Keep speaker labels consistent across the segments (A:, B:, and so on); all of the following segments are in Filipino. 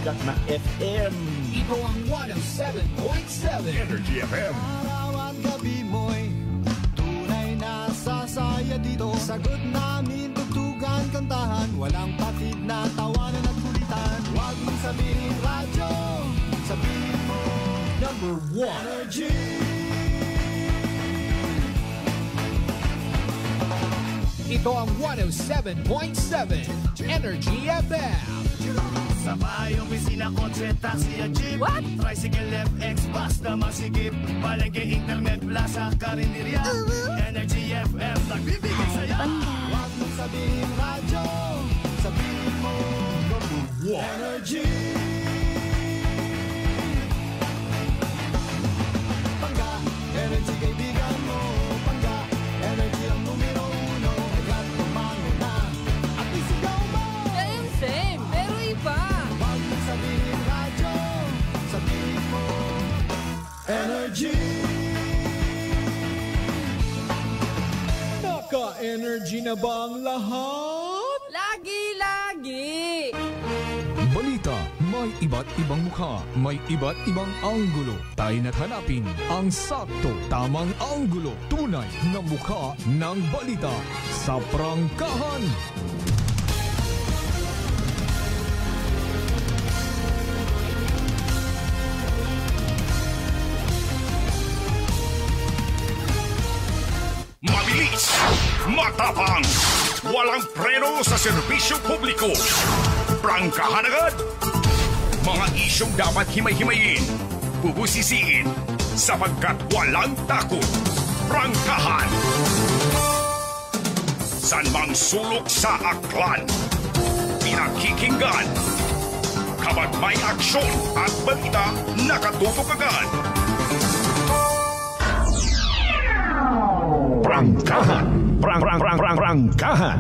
A: sikat na FM.
B: Ito ang 107.7
A: Energy FM.
C: Araw at gabi mo'y tunay na sasaya dito. Sagot namin, tugtugan, kantahan, walang patid na tawanan at kulitan. Huwag mong sabihin radyo, sabihin mo
B: Number 1
C: Energy.
B: Ito ang 107.7 Energy FM.
D: Sa bahay, opisina, kotse, taxi at jeep.
E: What?
D: Tricycle, FX, bus na masigip. Palengke, internet, plaza, karinderya. Energy FM, nagbibigay saya.
C: Huwag mong sabihin radyo, sabihin mo
B: Number 1
C: Energy. Pangga, energy kaibigan mo. Pangga, energy ang numero uno. Agad tumano na at isigaw mo.
E: Same, pero iba.
C: Huwag mong sabihin radyo, sabihin mo Energy.
B: Naka-energy na ba ang lahat?
E: Lagi-lagi.
F: Balita, may iba't ibang mukha, may iba't ibang anggulo. Tayo na't hanapin ang sakto, tamang anggulo. Tunay na mukha ng balita sa prangkahan.
A: Mabilis, matapang, walang preno sa serbisyo publiko. Prangkahan agad. Mga isyong dapat himay-himayin, bubusisiin, sapagkat walang takot. Prangkahan. San mang sulok sa aklan, pinakikinggan. Kapag may aksyon at balita, nakatutok agad. Prangkahan. Prangkahan. Prangkahan. Prangkahan. Prangkahan.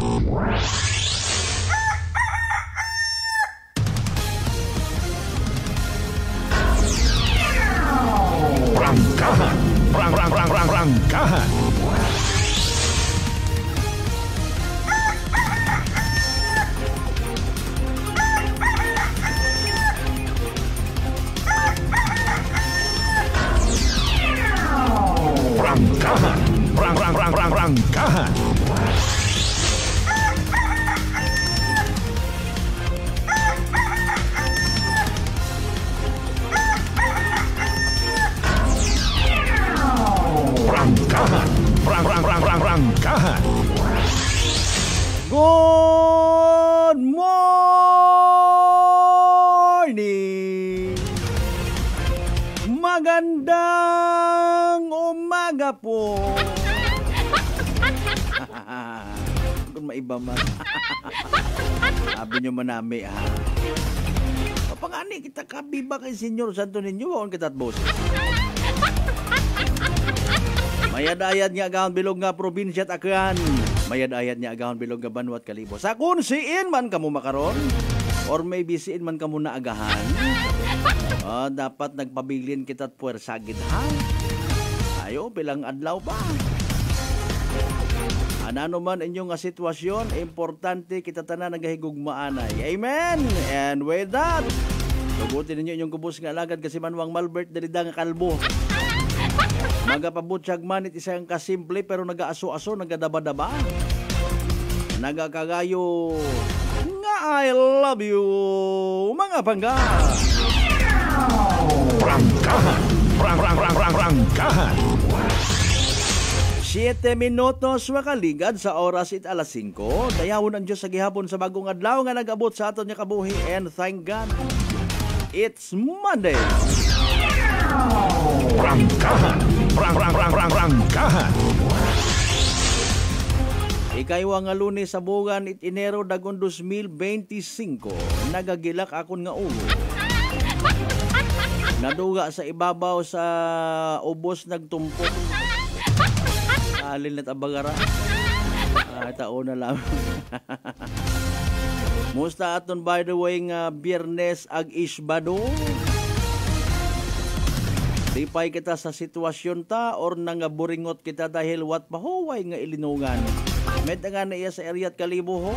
A: Prangkahan. Prangkahan.
G: Good morning! Magandang umaga po! Kung maiba man. Sabi nyo manami, ha? Papangani kita kabiba kay Senyor Santo Niño, waon kita at boss. Mayad-ayad nga agahon bilog nga probinsya at akyan. Mayad-ayad nga agahon bilog nga banwa at kalibo. Sa kung siin man kamo makaron, or maybe siin man kamo na agahan, dapat nagpabilin kita at puwersagid, ha? Ayo, bilang adlaw ba? Ano man inyong nga sitwasyon, importante kita tanan nagahigugmaanay. Amen! And with that, tugutin ninyo inyong kubos nga alagad kasi manwang Malbert dalida nga kalbo. Magapabutsag manit isang kasimple pero nagaaso-aso, nagadaba-daba. Nagakagayo nga I love you, mga pangga.
A: Prangkahan. Prangkahan.
G: 7 minutos makaligad sa oras it alas 5. Dayawon ang Diyos sa gihapon sa bagong adlaw nga nag-abot sa aton niya kabuhi. And thank God, it's Monday.
A: Prangkahan. Prangkahan.
G: Ikaywa nga Lunes sa buwan it Enero dagon 2025. Nagagilak akon nga ulo. Naduga sa ibabaw sa ubos nagtumpok. Alin at abagara. Taon na lang. Musta aton by the way nga Biyernes ag Isbado. Lipay kita sa sitwasyon ta or nangaburingot kita dahil wat pahuway nga ilinungan. Med nga na iya sa area at kalibo ho.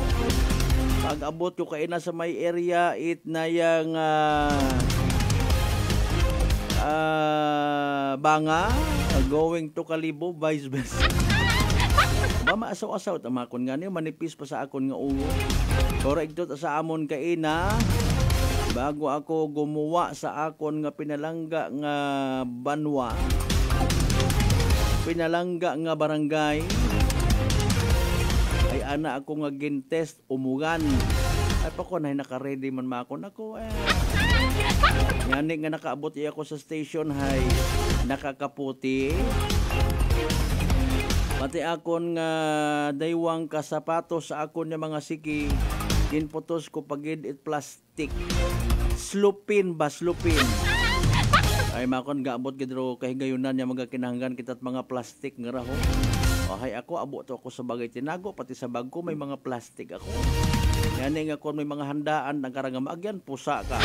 G: Pag-abot ko kay na sa may area it na yang Banga going to Kalibo vice versa. Mama asaw-asaw tamakon nga niyo manipis pa sa akon nga ulo. Correct to sa amon kay na bago ako gumawa sa akon nga pinalangga nga banwa. Pinalangga nga barangay. Ay ana ako nga gintest umugan. Ay pa ko na naka-ready man makon ako ngani nga nakaabot ako sa station hay nakakaputi. Pati akon nga daywang kasapatos sa akon nga mga siki ginputos ko pagid it plastic. Slupin ba slupin. Ay makon gaabot gidro kay gayunan nya mga kinahanglan kita't mga plastic nga raho. O hay ako abot ako sa bagay tinago pati sa bag ko may mga plastic ako. Yani nga kon may mga handaan nagkarang agyan pusa ka.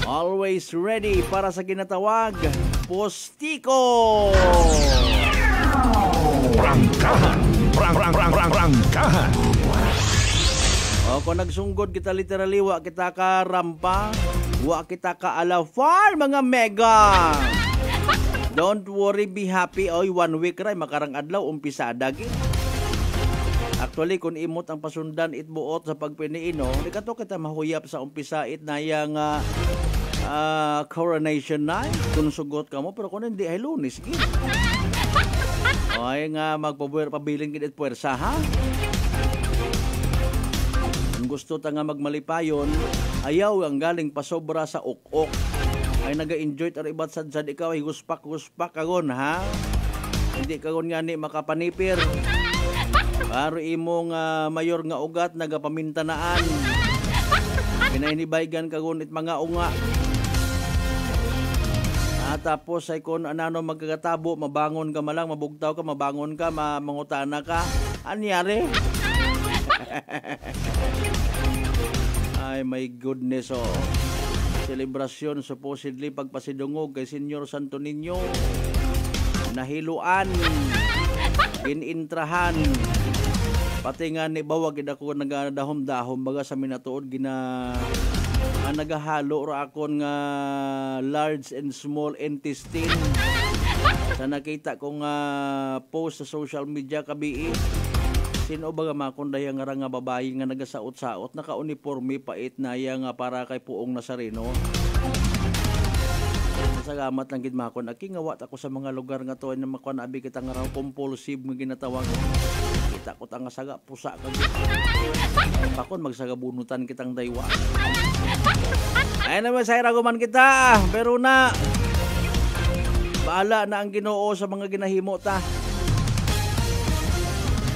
G: Always ready para sa ginatawag Postiko.
A: Prangkahan. Prangkahan.
G: O kung nagsunggod kita literally wa kita ka rampa, wa kita ka alafar mga mega. Don't worry, be happy. Oy, 1 week ray makarang adlaw umpisa dagit. Actually, kung imot ang pasundan itbuot sa pagpiniino, di ka to kita mahuyap sa umpisa it na yang coronation night. Kung sugot ka mo, pero kung hindi ay lunis. Ay nga, magpabuwer pabiling kinit puwersa, ha? Kung gusto ta nga magmalipayon, ayaw ang galing pasobra sa ok-ok. Ay naga-enjoy taro ibat sad ikaw ay huspak kagon, ha? Hindi kagon nga ni makapanipir. Paro imong mayor nga ugat nagapamintanaan. Pinainibaygan kagunit mga unga. Tapos ay kung anano magkakatabo, mabangon ka malang, mabugtaw ka, mabangon ka, mangutana ka. Anyari? Ay my goodness, oh. Selebrasyon supposedly pagpasidungog kay Senyor Santo Niño. Nahiluan. Ginintrahan. Pati nga ni bawag gid ako nagadahom-dahom baga sa minatuod nagahalo ra akon nga large and small intestine. Sa nakita kong post sa social media kabii. Sino ba nga makunday nga nga babae nga nagasaot-saot naka-uniforme pait na nga para kay Puong Nazareno. Salamat lang gid makon akingawat ako sa mga lugar nga to na makon abi kita nga raw compulsive nga ginatawag. Kita ko tanga saga pusa ka. Pakon magsagabunutan kitang daywa. Ay naman sa raguman kita, pero na bahala na ang Ginoo sa mga ginahimo ta.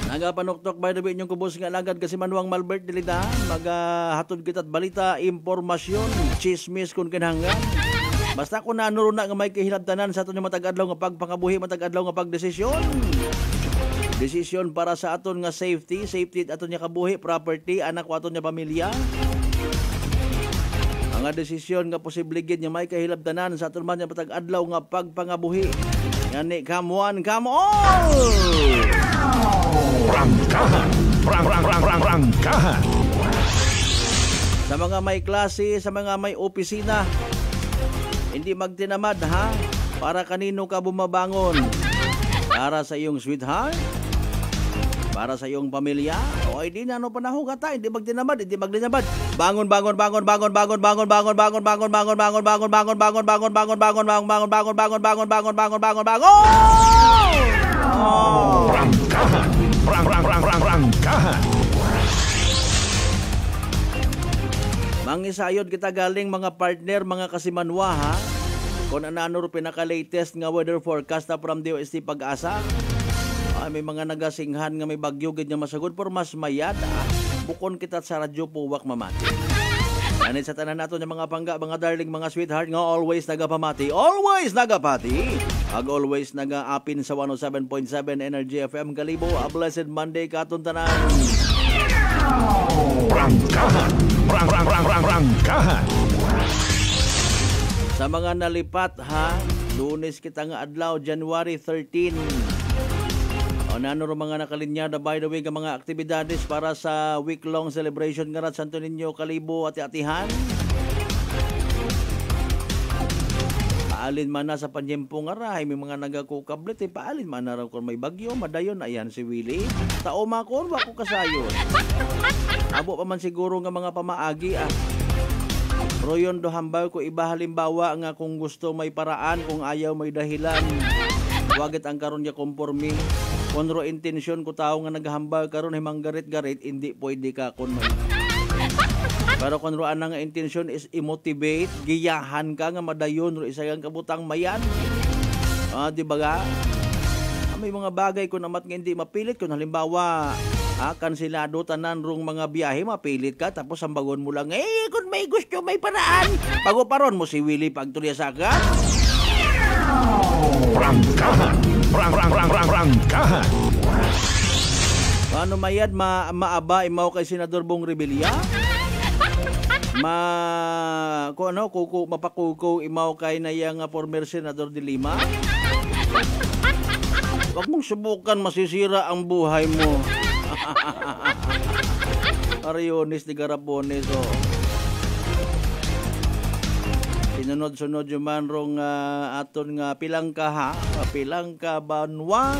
G: Nagapanuktok by the way inyong kubos nga lagad kasi Manuang Malbert dilida magahatod kita't balita, impormasyon, chismis kung kinahanglan. Basta kung nanuro na nga may kahilabtanan sa aton yung matag-adlaw nga pagpangabuhi, matag-adlaw nga pagdesisyon. Desisyon para sa aton nga safety aton nga kabuhi, property, anak ko aton nga pamilya. Ang desisyon nga posible gid nga may kahilabtanan sa aton man nga matag-adlaw nga pagpangabuhi. Yani, come on!
A: Prangkahan. Prangkahan.
G: Sa mga may klase, sa mga may opisina, hindi magtinamad, ha? Para kanino ka bumabangon? Para sa iyong sweetheart? Para sa iyong pamilya? O hindi na panahon ka ta, hindi magtinamad. Bangon.
A: Prangkahan.
G: Mangisayod kita galing mga partner, mga kasimanwa, ha? Kung ano pinaka-latest nga weather forecast na from DOST Pag-asa. May mga nagasinghan nga may bagyo gid nga masagod por mas mayad. Bukon kita sa radyo puwak mamati. Ganit sa tanan nato ng mga pangga, mga darling, mga sweetheart nga always nagapamati. Always nagapati. Always nagaapin sa 107.7 Energy FM Kalibo. A blessed Monday katon tanan.
A: Prangkahan. Prangkahan.
G: Sa mga nalipat, ha, Lunes kita nga adlaw, January 13. Anano ro mga nakalinyada by the way nga mga aktibidades para sa week-long celebration nga rat Santo Niño Kalibo at Atihan. Paalin man na sa panyempo nga rahay, may mga nagakukablit paalin man na raw kung may bagyo, madayon, ayan si Willie. Taoma ko, wako kasayon. Abo pa man siguro nga mga pamaagi Royon do hambal ko iba halimbawa nga kung gusto may paraan, kung ayaw may dahilan. Wagit ang karon niya kompormi. Kung ro intensyon ko tao nga naghambal karon himang garit-garit, hindi pwede ka kun may. Pero kung ro anang intensyon is i-motivate, giyahan ka nga madayon ro isagang kabutang mayan. Di ba ga? May mga bagay kung amat nga hindi mapilit, kung halimbawa kansilado tanan rong mga biyahe, mapilit ka tapos sambagon mo lang kung may gusto may paraan. Bago paron mo si Willie pagtulya sa ka.
A: Prangkahan. Prangkahan.
G: Ano mayad maaba imaw kay Senador Bong Revilla? Mapakuko imaw kay nayang former Senador de Lima? Wag mong subukan, masisira ang buhay mo. Ariones de Garapones, Sinunod-sunod yung man rong aton nga pilangka banwa.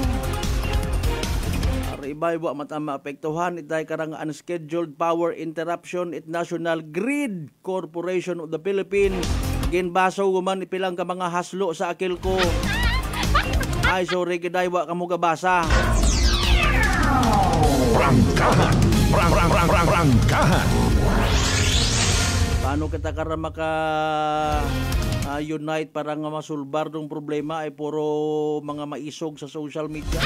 G: Iba-iba matama apektuhan itay karang unscheduled power interruption it National Grid Corporation of the Philippines. Ginbaso guman ipilang ka mga haslo sa akil ko. Ay, sorry, kidaywa ka mo gabasa.
A: Prangkahan. Prangkahan.
G: Paano kita kara unite para nga masulbar ng problema ay puro mga maisog sa social media?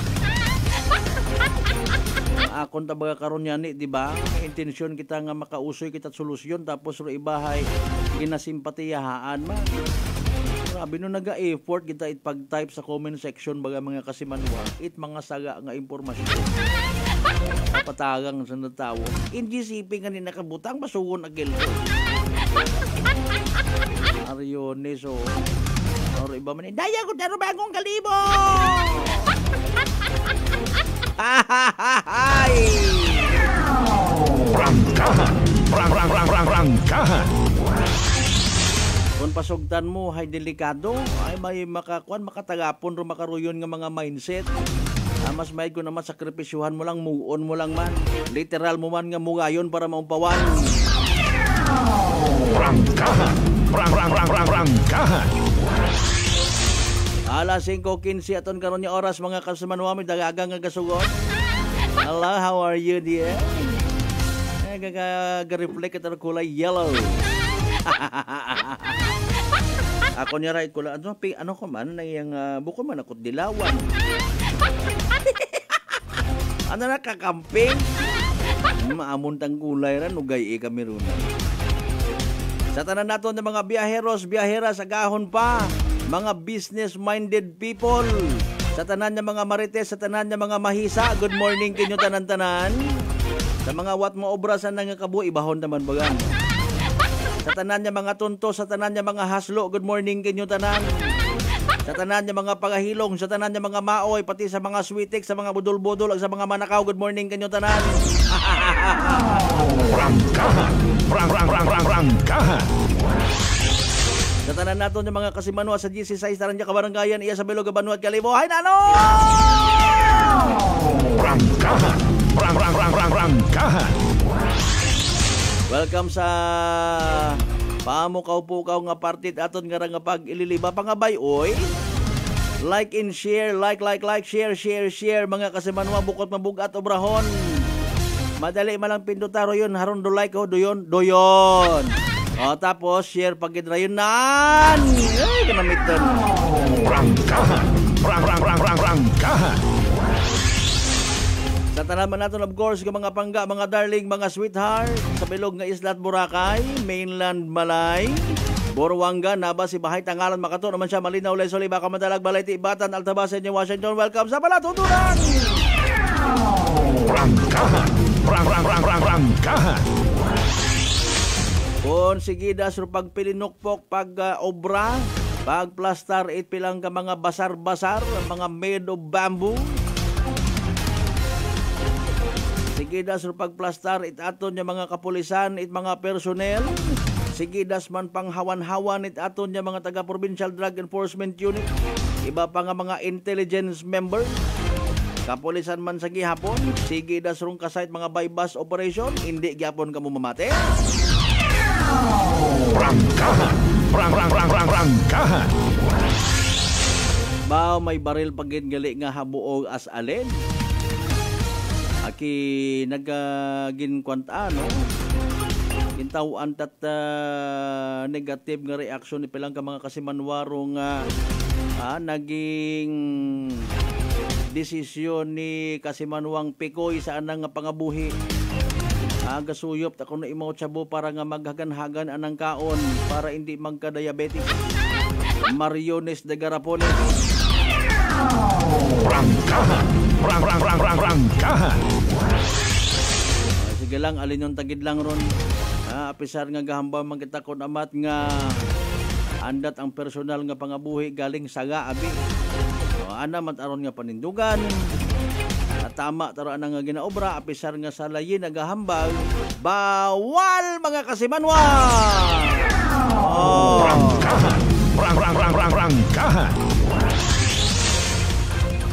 G: Akon tabaga karon yan di ba? Intensyon kita nga makausoy kita solusyon tapos ro ibahay ginasimpatiyahaan man. Grabe no naga-effort kita pag-type sa comment section baga mga kasimanwa it mga saga nga impormasyon. Patagang sa natawo. NGCP nga ni nakabutang basugon agil ko. Ariones or iba man daya ko daro bagong Kalibo.
A: Prangkahan. Prangkahan.
G: Kung pasugtan mo ay delikado, ay may makatagapon ro makaruyon nga mga mindset. Mas may ko naman sakripisyuhan mo lang, muon mo lang man. Literal mo man nga mungayon para maumpawan.
A: Prangkahan. Prangkahan.
G: Alas 5:15 aton karon nga oras mga kasumanwa, may dagagang nga gasugon. Hello, how are you dear? Gaga-reflect ito kulay yellow. Ako niya right kulay ano ko man nang buko man ako dilawan. Ano na kakamping? Maamon tang kulay ran ugay kami ron. Sa tanan nato ng mga biyaheros, biyahera sa gahon pa, mga business-minded people, sa tanan ng mga marites, sa tanan ng mga mahisa, good morning kinyo tanan-tanan. Sa mga wat mo obra sa nangakabu, ibahon naman bagan. Sa tanan ng mga tunto, sa tanan ng mga haslo, good morning kinyo tanan. Sa tanan ng mga pagahilong, sa tanan ng mga maoy, pati sa mga switik, sa mga budol-budol, at sa mga manakaw, good morning kinyo tanan.
A: Prangkahan. Prangkahan.
G: Sa tanan nato ng mga kasimanwa sa GC6 Taranja Kabaranggayan, iya sa Bilog Banwa at Kalibo. Hay nano!
A: Prangkahan. Prangkahan.
G: Welcome sa pamukaw-pukaw nga partit aton nga nga pag ililiba pangabay oy. Like and share, like, share mga kasimanwa bukod mabugat obrahon. Madali malang pindutaro yun, haron do like doyon. Tapos share pagidrayon nan. Ay kanamitan.
A: Prangkahan. Prangkahan.
G: Sa tanaman natin of course ng mga pangga, mga darling, mga sweetheart sa bilog nga Isla at Boracay, mainland Malay, Boruanga, Naba, Sibahay, Tangalan, Makato naman siya, Malinaw, Lesoli, Baka Madalag, Balay, Tibatan, Altabasa, New Washington. Welcome sa Palatutunan!
A: Prangkahan. Prangkahan.
G: Kung sigida sur pagpilinukpok, pag-obra, pag-plastar, it pilang ka mga basar-basar, mga made of bamboo. Sige das pagplastar it aton niya mga kapulisan it mga personnel. Sige das man panghawan-hawan it aton niya mga taga-provincial drug enforcement unit. Iba pa nga mga intelligence member. Kapulisan man sa gihapon. Sige das rong kasayt mga bypass operation. Hindi gihapon ka mo mamate.
A: Prangkahan. Prangkahan.
G: Bao may baril pagin gali nga habuog as alin. Aki nagagin kwanta no. Gintawaan tat negative nga reaction ni pilang ka mga kasimanwaro nga naging desisyon ni Kasimanwang Pikoy sa anang nga pangabuhi. Gasuyop ta kuno imaw tiyabo para nga maghagan-hagan anang kaon para hindi magka-diabetes. Mariones de Garapones.
A: Prangkahan. Prangkahan.
G: Sige lang, alin yung tagid lang ron. Apisar nga gahamba magkita kon amat nga andat ang personal nga pangabuhi galing saga abi. Ana mat aron nga panindugan. Tama taro ana nga ginaobra apisar nga sa layin nagahambag bawal mga kasimanwa.
A: Prangkahan.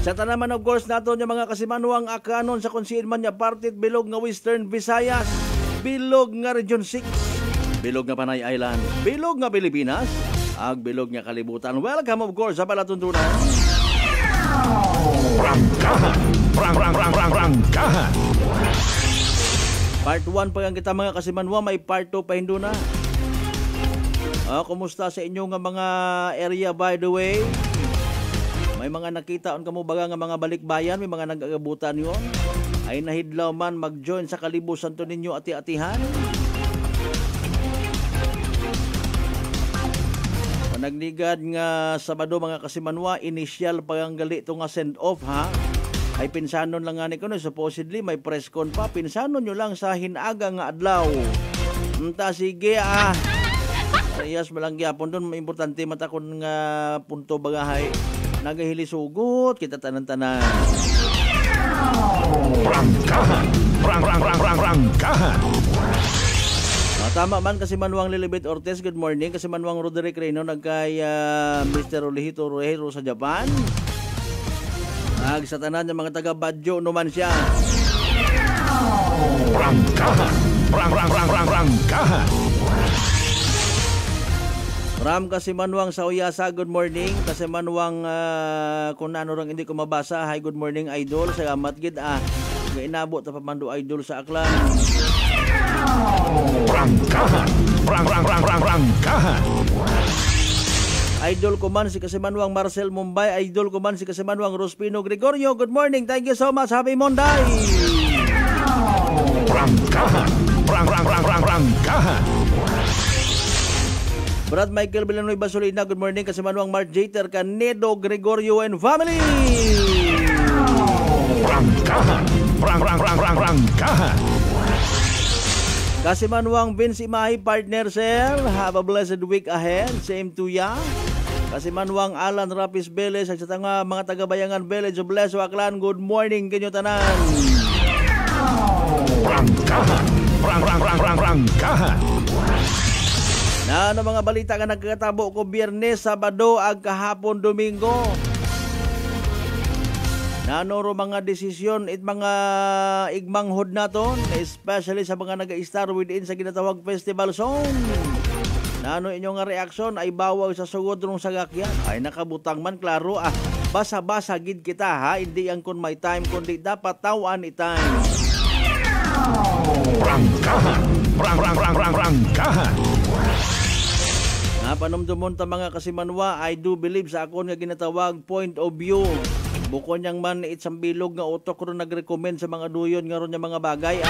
G: Sa tanaman of course nato yung mga kasimanwang akanon sa konsiin man niya partit bilog nga Western Visayas, bilog nga Region 6, bilog nga Panay Island, bilog nga Pilipinas, ag bilog nga kalibutan. Welcome of course sa palatuntunan.
A: Prangkahan. Prangkahan.
G: Part 1 pa ang kita mga kasimanwa, may part 2 pa hindo na. Kumusta sa inyo nga mga area by the way? May mga nakita on kamo baga nga mga balikbayan, may mga nag-agabutan yon. Ay nahidlaw man mag-join sa kalibusan to ninyo ati-atihan. Panagligad nga Sabado mga kasimanwa, initial paganggali to nga send off ha. Ay pinsanon lang nga ni kuno, supposedly may press con pa, pinsanon nyo lang sa hinaga nga adlaw. Sige Ayas malang gyapon doon, importante matakon nga punto bagahay. Nagahilisugot kita tanan-tanan.
A: Prangkahan. Prangkahan.
G: Tama man kasi Manuang Lilibet Ortiz, good morning. Kasi Manuang Roderick Reyno nagkay Mr. Olihito Ruhero sa Japan. Sa tanan ng mga taga Badyo naman siya.
A: Prangkahan. Prangkahan.
G: Ram kasi Manuang sa Uyasa, good morning. Kasi Manuang kung ano rang hindi ko mabasa. Hi, good morning idol. Salamat gid Gainabot ta pamandu idol sa Aklan.
A: Prangkahan. Prangkahan.
G: Idol ko man si Kasimanwang Marcel Mumbai. Idol ko man si Kasimanwang Rospino Gregorio. Good morning. Thank you so much. Happy Monday.
A: Prangkahan. Prangkahan.
G: Brad Michael Villanueva Basolina, good morning. Kasimanwang Mark Jater, Canedo, Gregorio and family.
A: Prangkahan. Prangkahan.
G: Kasimanwang Vince Imahi, partner sir. Have a blessed week ahead. Same to ya. Kasimanwang Alan Rapis Beles, sa mga taga-bayangan Village of Bless Waklan, good morning kanyo tanan.
A: Prangkahan. Prangkahan.
G: Na mga balita nga nagkatabo ko Biyernes, Sabado, ag kahapon, Domingo. Nanoro mga desisyon it mga igmanghod naton, especially sa mga nag-star within sa ginatawag festival zone. Nano inyong nga reaksyon ay bawag sa sugod rong sagakyan. Ay nakabutang man, klaro basa-basa gid kita ha, hindi ang kun may time kundi dapat tawan itime.
A: Prangkahan. Prangkahan.
G: Panumdumon ta mga kasimanwa, I do believe sa akon nga ginatawag point of view. Bukod niyang man itsang bilog nga utok ron nag-recommend sa mga duyon nga ron nga mga bagay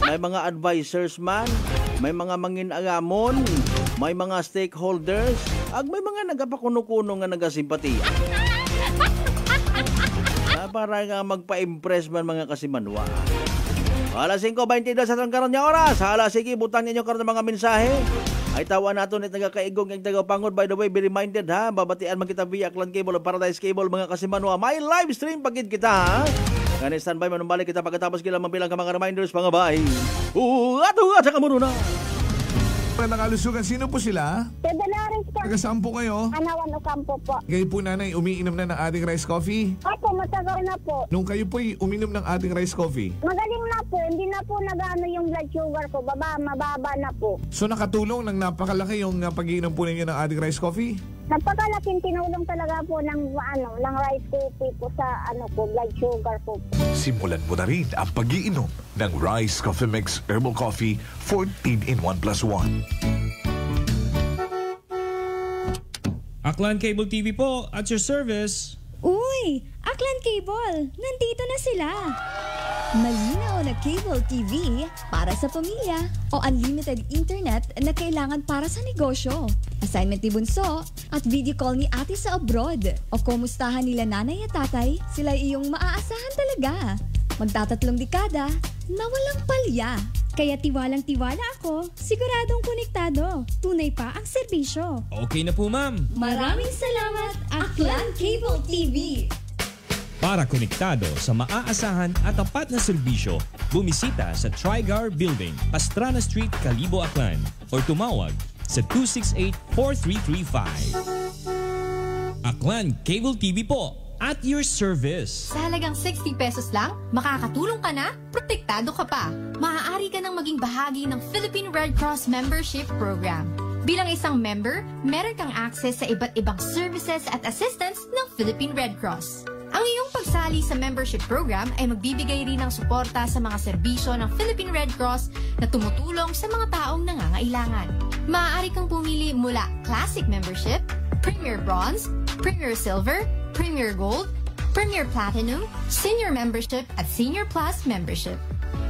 G: May mga advisors man, may mga mangin-agamon, may mga stakeholders, ag may mga nagapakuno-kuno nga nagasimpatiya. Para nga magpa-impress man mga kasimanwa. Alas 5:22 sa karon nga oras. Hala sige butang ninyo karon mga mensahe. Ay tawa nato ni taga-kaigong ang taga-pangod. By the way, be reminded ha, babatian man kita via Aklan Cable o Paradise Cable mga kasimanwa. May live stream pagid kita ha. Kani standby manumbalik kita pagkatapos kila mabilang ka mga reminders mga bay. Ato at saka muna na.
F: Magandang kalusugan. Sino po sila?
H: Dolores po.
F: Taga-saan po kayo?
H: Anawan Ocampo po.
F: Kayo po nanay, umiinom na ng ating rice coffee?
H: Opo, matagal na po.
F: Nung kayo po'y uminom ng ating rice coffee,
H: Magaling na po. Hindi na po nag-ano yung blood sugar ko. Mababa na po.
F: so nakatulong ng napakalaki yung pag-iinom po ninyo ng ating rice coffee?
H: Napakalaking tinulong talaga po ng rice coffee po sa blood sugar po.
I: Simulan mo na rin ang pag-iinom ng Rice Coffee Mix Herbal Coffee 14 in 1+1.
J: Aklan Cable TV po, at your service.
K: Uy! Aklan Cable! Nandito na sila! Malinaw na cable TV para sa pamilya o unlimited internet na kailangan para sa negosyo. Assignment ni Bunso at video call ni ate sa abroad o kumustahan nila nanay at tatay, sila iyong maaasahan talaga. Magtatatlong dekada na walang palya. Kaya tiwalang-tiwala ako, siguradong konektado. Tunay pa ang serbisyo.
J: Okay na po, ma'am.
K: Maraming salamat, Aklan Cable TV!
J: Para konektado sa maaasahan at tapat na serbisyo, bumisita sa Trigar Building, Pastrana Street, Kalibo, Aklan o tumawag sa 268-4335. Aklan Cable TV po, at your service.
L: Sa halagang 60 pesos lang, makakatulong ka na, protektado ka pa. Maaari ka nang maging bahagi ng Philippine Red Cross Membership Program. Bilang isang member, meron kang access sa iba't ibang services at assistance ng Philippine Red Cross. Ang iyong pagsali sa membership program ay magbibigay rin ng suporta sa mga serbisyo ng Philippine Red Cross na tumutulong sa mga taong nangangailangan. Maaari kang pumili mula Classic Membership, Premier Bronze, Premier Silver, Premier Gold, Premier Platinum, Senior Membership at Senior Plus Membership.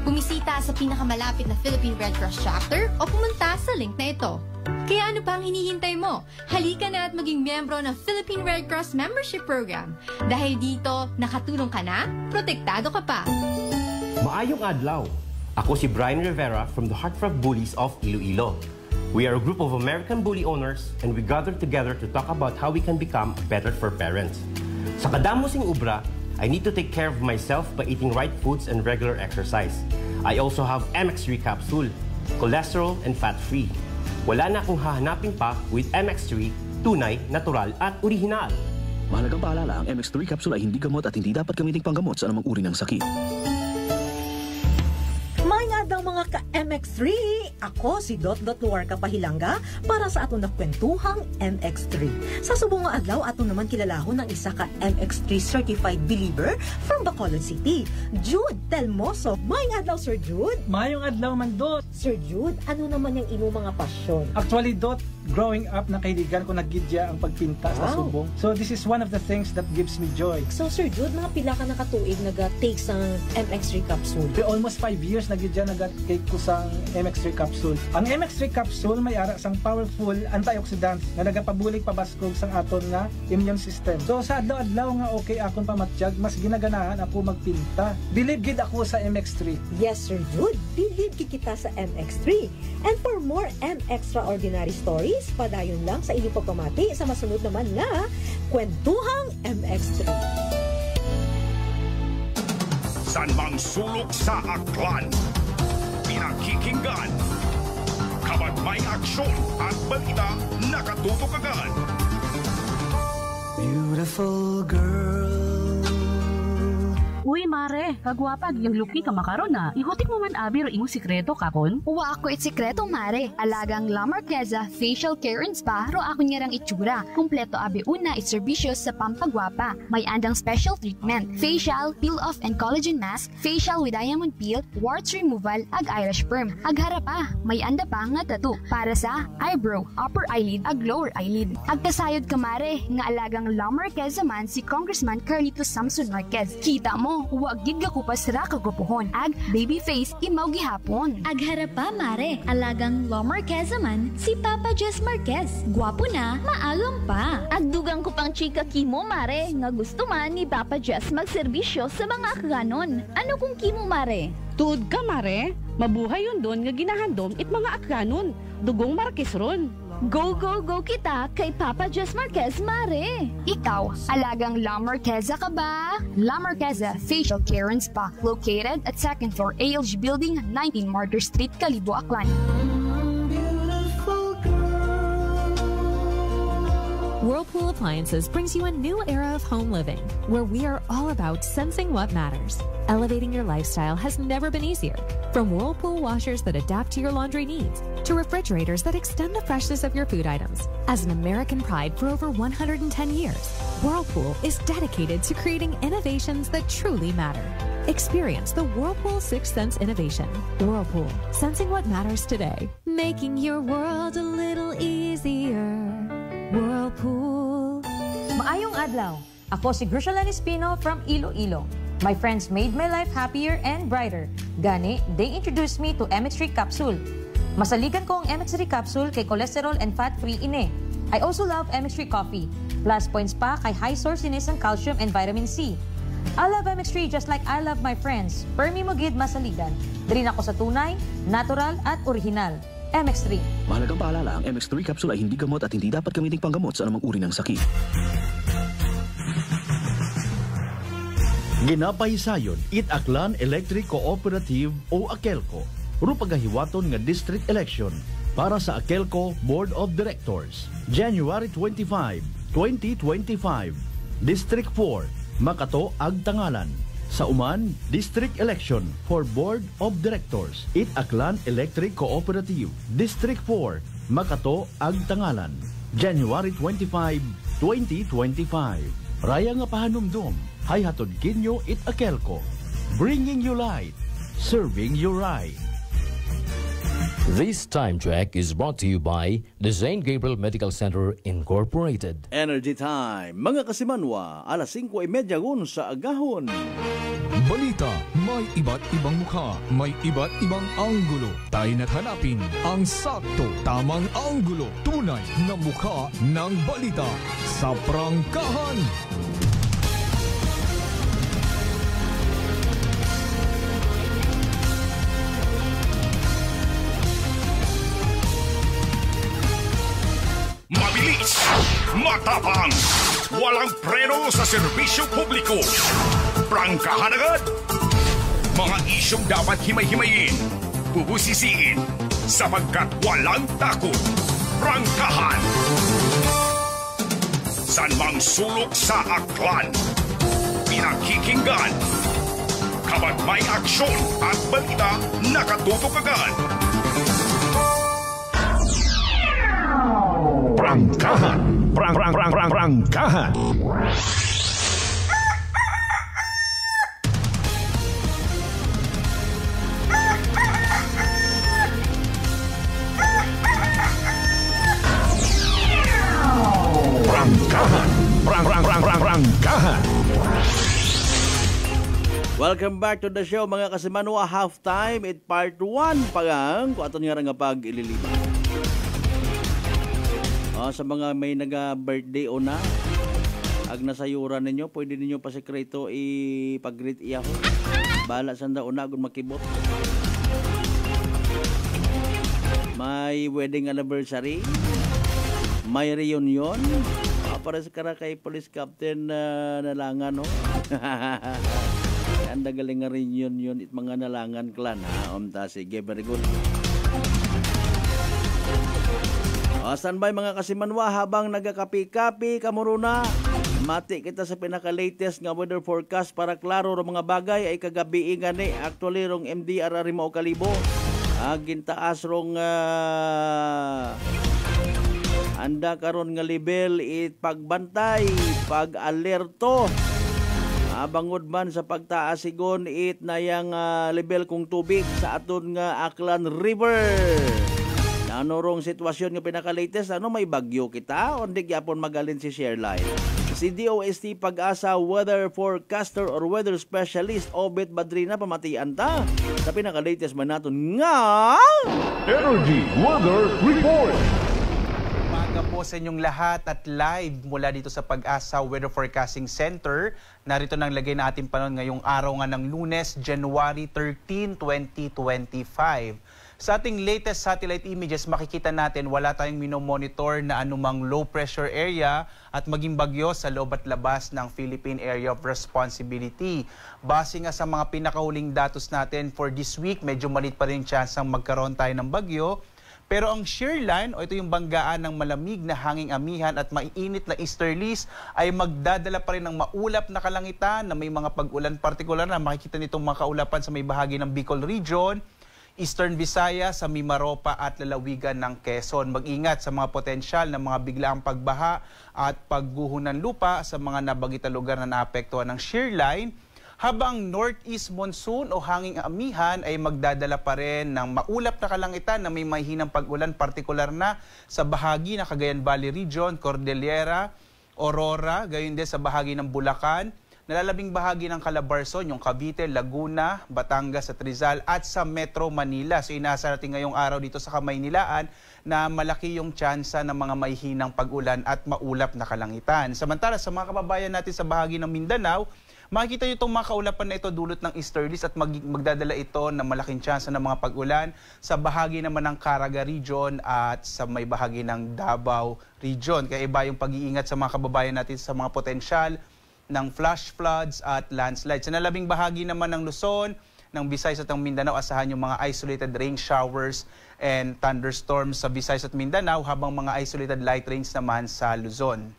L: Bumisita sa pinakamalapit na Philippine Red Cross chapter o pumunta sa link na ito. Kaya ano pa ang hinihintay mo? Halika na at maging miyembro ng Philippine Red Cross Membership Program. Dahil dito, nakatulong ka na, protektado ka pa.
M: Maayong adlaw! Ako si Brian Rivera from the Heartfelt Bullies of Iloilo. We are a group of American bully owners and we gathered together to talk about how we can become better for parents. Sa kadamosing ubra, I need to take care of myself by eating right foods and regular exercise. I also have MX3 capsule, cholesterol and fat-free. Wala na akong hahanapin pa with MX3, tunay, natural at orihinal.
N: Mahalagang paalala, ang MX3 capsule ay hindi gamot at hindi dapat gamiting panggamot sa anumang uri ng sakit.
O: Mga daw mga ka-MX3, ako si Dot Luarca Pahilanga para sa atong nakwentuhang MX3. Sa subong nga adlaw, ato naman kilalahon ng isa ka MX3 certified believer from Bacolod City, Jude Telmoso. Mayong adlaw, Sir Jude.
P: Mayong adlaw man, Dot.
O: Sir Jude, ano naman yung imo mga pasyon?
P: Actually, Dot, growing up, nakahiligan ko nagidya ang pagpinta sa subong. So this is one of the things that gives me joy.
O: So Sir Jude, mga pila ka nakatuig nag-take sa MX3 capsule?
P: Almost 5 years nagidya nag-take ko sa MX3 capsule. Ang MX3 capsule may ara sang powerful antioxidant na nagapabulig pabaskog sang aton nga immune system. So sa adlaw-adlaw nga okay akon pamatiyag, mas ginaganahan ako magpinta. Believe gid ako sa MX3.
O: Yes, Sir Jude. Believe gid kita sa MX3. And for more extraordinary stories, padayon lang sa inyong pagpamati sa masunod naman nga Kwentuhang MX3.
A: San mang sulok sa Aklan, pinakikinggan. Kapag may aksyon at balita, nakatutok agad.
C: Beautiful girl.
Q: Uy, mare, kagwapag yung luki ka makaron na. Ihutik mo man abi ro imong sikreto kakon.
R: Uwa ako sikreto, mare. Alagang La Marqueza Facial Care and Spa ro ako niyarang itsura. Kumpleto abi una iserbisyo sa pampagwapa. May andang special treatment, facial, peel-off and collagen mask, facial with diamond peel, warts removal, ag eyelash perm. Ag harapa, may anda pa nga tattoo para sa eyebrow, upper eyelid, ag lower eyelid. Ag kasayod ka, mare, nga alagang La Marqueza man si Congressman Carlito Samson Marquez. Kita mo, huwag gid ka kupas ra kagupuhon. Ag baby face imaw gihapon.
K: Ag harapa, mare, alagang La Marqueza man si Papa Jess Marquez. Gwapo na, maagam pa.
S: Ag dugang ko pang chika kimo, mare, nga gusto man ni Papa Jess magserbisyo sa mga akganon. Ano kung kimo, mare?
Q: Tuod ka, mare. Mabuhay yun doon nga ginahandom it mga akganon. Dugong Marquez ron.
S: Go, go, go kita kay Papa Jess Marquez, mare.
R: Ikaw, alagang La Marqueza ka ba? La Marqueza Facial Care and Spa, located at 2nd floor ALG Building, 19 Martyr Street, Calibo, Aklan.
T: Whirlpool Appliances brings you a new era of home living, where we are all about sensing what matters. Elevating your lifestyle has never been easier. From Whirlpool washers that adapt to your laundry needs, to refrigerators that extend the freshness of your food items. As an American pride for over 110 years, Whirlpool is dedicated to creating innovations that truly matter. Experience the Whirlpool Sixth Sense innovation. Whirlpool, sensing what matters today. Making your world a little easier. Whirlpool.
U: Maayong adlaw. Ako si Grishalan Espino from Iloilo. My friends made my life happier and brighter. Gani, they introduced me to MX3 Capsule. Masaligan ko ang MX3 Capsule kay cholesterol and fat-free ine. I also love MX3 Coffee. Plus points pa kay high sourciness ng calcium and vitamin C. I love MX3 just like I love my friends. Permi mo gid masaligan. Diri ako sa tunay, natural at original. MX3.
N: Mahalagang paalala, ang MX3 capsule ay hindi gamot at hindi dapat gamiting panggamot sa anumang uri ng sakit.
G: Ginapaysayon it Aklan Electric Cooperative o AKELCO. Rupagahiwaton nga district election para sa AKELCO Board of Directors. January 25, 2025. District 4, Makato, Agtangalan. Sa Uman, District Election for Board of Directors, it Aklan Electric Cooperative, District 4, Makato, Agtangalan, January 25, 2025. Raya nga pahanumdum, hay hatod kinyo it AKELCO, bringing you light, serving you right.
V: This time check is brought to you by the St. Gabriel Medical Center Incorporated.
G: Energy Time, mga kasimanwa, alas 5:30 gun sa agahon.
F: Balita, may iba't ibang mukha, may iba't ibang anggulo. Tayo na't hanapin ang sakto, tamang anggulo, tunay na mukha ng balita sa prangkahan.
A: Mabilis, matapang, walang preno sa serbisyo publiko. Prangkahan agad. Mga isyong dapat himay-himayin, bubusisiin, sapagkat walang takot. Prangkahan. San mang sulok sa aklan, pinakikinggan. Kapag may aksyon at balita, nakatutok agad. Prangkahan. Prangkahan. Prangkahan.
G: Welcome back to the show, mga kasimanwa. Halftime at part 1 pagang kung ato nga nga pag-ililima. Sa mga may naga-birthday o na, ag nasayuran ninyo, pwede ninyo pa sekreto ipag-greet iya ko. Bala sanda una kung makibot. May wedding anniversary, may reunion, para sa kara kay Police Captain Nalangan, no? Ang galing nga reunion it mga Nalangan clan, ha? Sige, very good. Standby mga kasimanwa, habang nagakapi-kapi kamuruna, mati kita sa pinaka-latest nga weather forecast para klaro ro mga bagay ay kagabi ngani. Actually rong MDR Arimo Kalibo, gintaas rong anda karon nga level it pagbantay, pag-alerto. Bangod man sa pagtaas sigon it na yang level kong tubig sa aton nga Aklan River. Ano rong sitwasyon nga pinaka-latest? May bagyo kita? O hindi gyapon magalin si Shareline? Si DOST Pag-asa Weather Forecaster or Weather Specialist Obet Badrina pamatian ta. Sa pinaka-latest man naton nga
A: Energy Weather Report.
W: Umaga po sa inyong lahat at live mula dito sa Pag-asa Weather Forecasting Center. Narito nang lagay na ating panahon ngayong araw nga ng Lunes, January 13, 2025. Sa ating latest satellite images, makikita natin wala tayong minomonitor na anumang low pressure area at maging bagyo sa loob at labas ng Philippine Area of Responsibility. Base nga sa mga pinakahuling datos natin for this week, medyo malit pa rin chance ang magkaroon tayo ng bagyo. Pero ang shear line, o ito yung banggaan ng malamig na hanging amihan at maiinit na easterlies, ay magdadala pa rin ng maulap na kalangitan na may mga pag-ulan partikular na makikita nitong mga kaulapan sa may bahagi ng Bicol Region, Eastern Visayas, sa Mimaropa at lalawigan ng Quezon. Mag-ingat sa mga potensyal na mga biglaang pagbaha at pagguho ng lupa sa mga nabanggit na lugar na naapektuhan ng shear line. Habang northeast monsoon o hanging amihan ay magdadala pa rin ng maulap na kalangitan na may mahinang pag-ulan partikular na sa bahagi ng Cagayan Valley Region, Cordillera, Aurora, gayon din sa bahagi ng Bulacan, nalalabing bahagi ng Calabarzon, yung Cavite, Laguna, Batangas at Rizal at sa Metro Manila. So inaasahan natin ngayong araw dito sa Kamaynilaan na malaki yung tsansa ng mga mahihinang pag-ulan at maulap na kalangitan. Samantala sa mga kababayan natin sa bahagi ng Mindanao, makikita nyo itong mga kaulapan na ito dulot ng easterlies at magdadala ito ng malaking tsansa ng mga pag-ulan sa bahagi naman ng Caraga Region at sa may bahagi ng Davao Region. Kaya iba yung pag-iingat sa mga kababayan natin sa mga potensyal ng flash floods at landslides. Sa nalabing bahagi naman ng Luzon, ng Visayas at ng Mindanao, asahan yung mga isolated rain showers and thunderstorms sa Visayas at Mindanao, habang mga isolated light rains naman sa Luzon.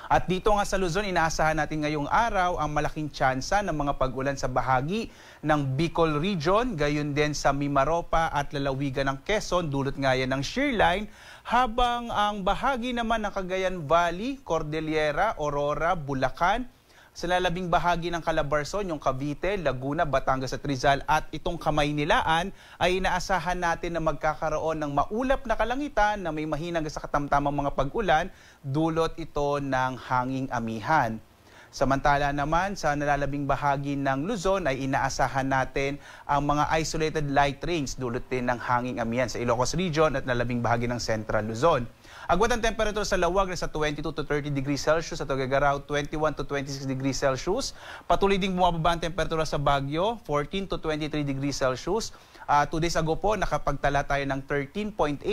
W: At dito nga sa Luzon, inaasahan natin ngayong araw ang malaking tsansa ng mga pag-ulan sa bahagi ng Bicol Region, gayon din sa Mimaropa at lalawigan ng Quezon, dulot nga yan ng shear line, habang ang bahagi naman ng Cagayan Valley, Cordillera, Aurora, Bulacan, sa lalabing bahagi ng Calabarzon, yung Cavite, Laguna, Batangas at Rizal at itong Kamaynilaan ay inaasahan natin na magkakaroon ng maulap na kalangitan na may mahinang sa katamtamang mga pag-ulan, dulot ito ng hanging amihan. Samantala naman sa nalalabing bahagi ng Luzon ay inaasahan natin ang mga isolated light rains, dulot din ng hanging amihan sa Ilocos Region at nalalabing bahagi ng Central Luzon. Agwat ang temperature sa Lawag na sa 22 to 30 degrees Celsius, sa Tuguegarao 21 to 26 degrees Celsius. Patuloy ding bumababa ang temperatura sa Baguio, 14 to 23 degrees Celsius. 2 days ago po, nakapagtala tayo ng 13.8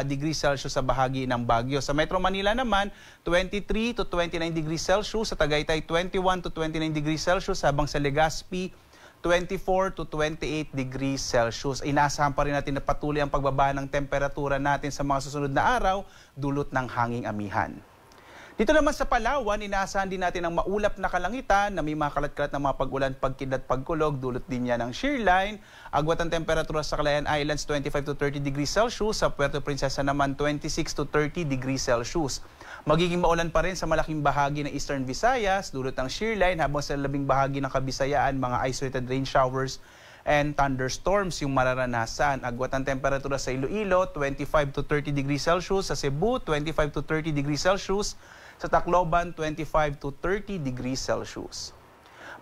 W: degrees Celsius sa bahagi ng Baguio. Sa Metro Manila naman, 23 to 29 degrees Celsius. Sa Tagaytay, 21 to 29 degrees Celsius. Habang sa Legazpi, 24 to 28 degrees Celsius. Inaasahan pa rin natin na patuloy ang pagbaba ng temperatura natin sa mga susunod na araw, dulot ng hanging amihan. Dito naman sa Palawan, inaasahan din natin ang maulap na kalangitan na may mga kalat-kalat na mga pag-ulan, pagkidlat, pagkulog, dulot din yan ng shear line. Agwat ang temperatura sa Calayan Islands, 25 to 30 degrees Celsius. Sa Puerto Princesa naman, 26 to 30 degrees Celsius. Magiging maulan pa rin sa malaking bahagi ng Eastern Visayas, dulot ng shear line, habang sa labing bahagi ng Kabisayaan, mga isolated rain showers and thunderstorms yung mararanasan. Agwat ang temperatura sa Iloilo, 25 to 30 degrees Celsius. Sa Cebu, 25 to 30 degrees Celsius. Sa Tacloban, 25 to 30 degrees Celsius.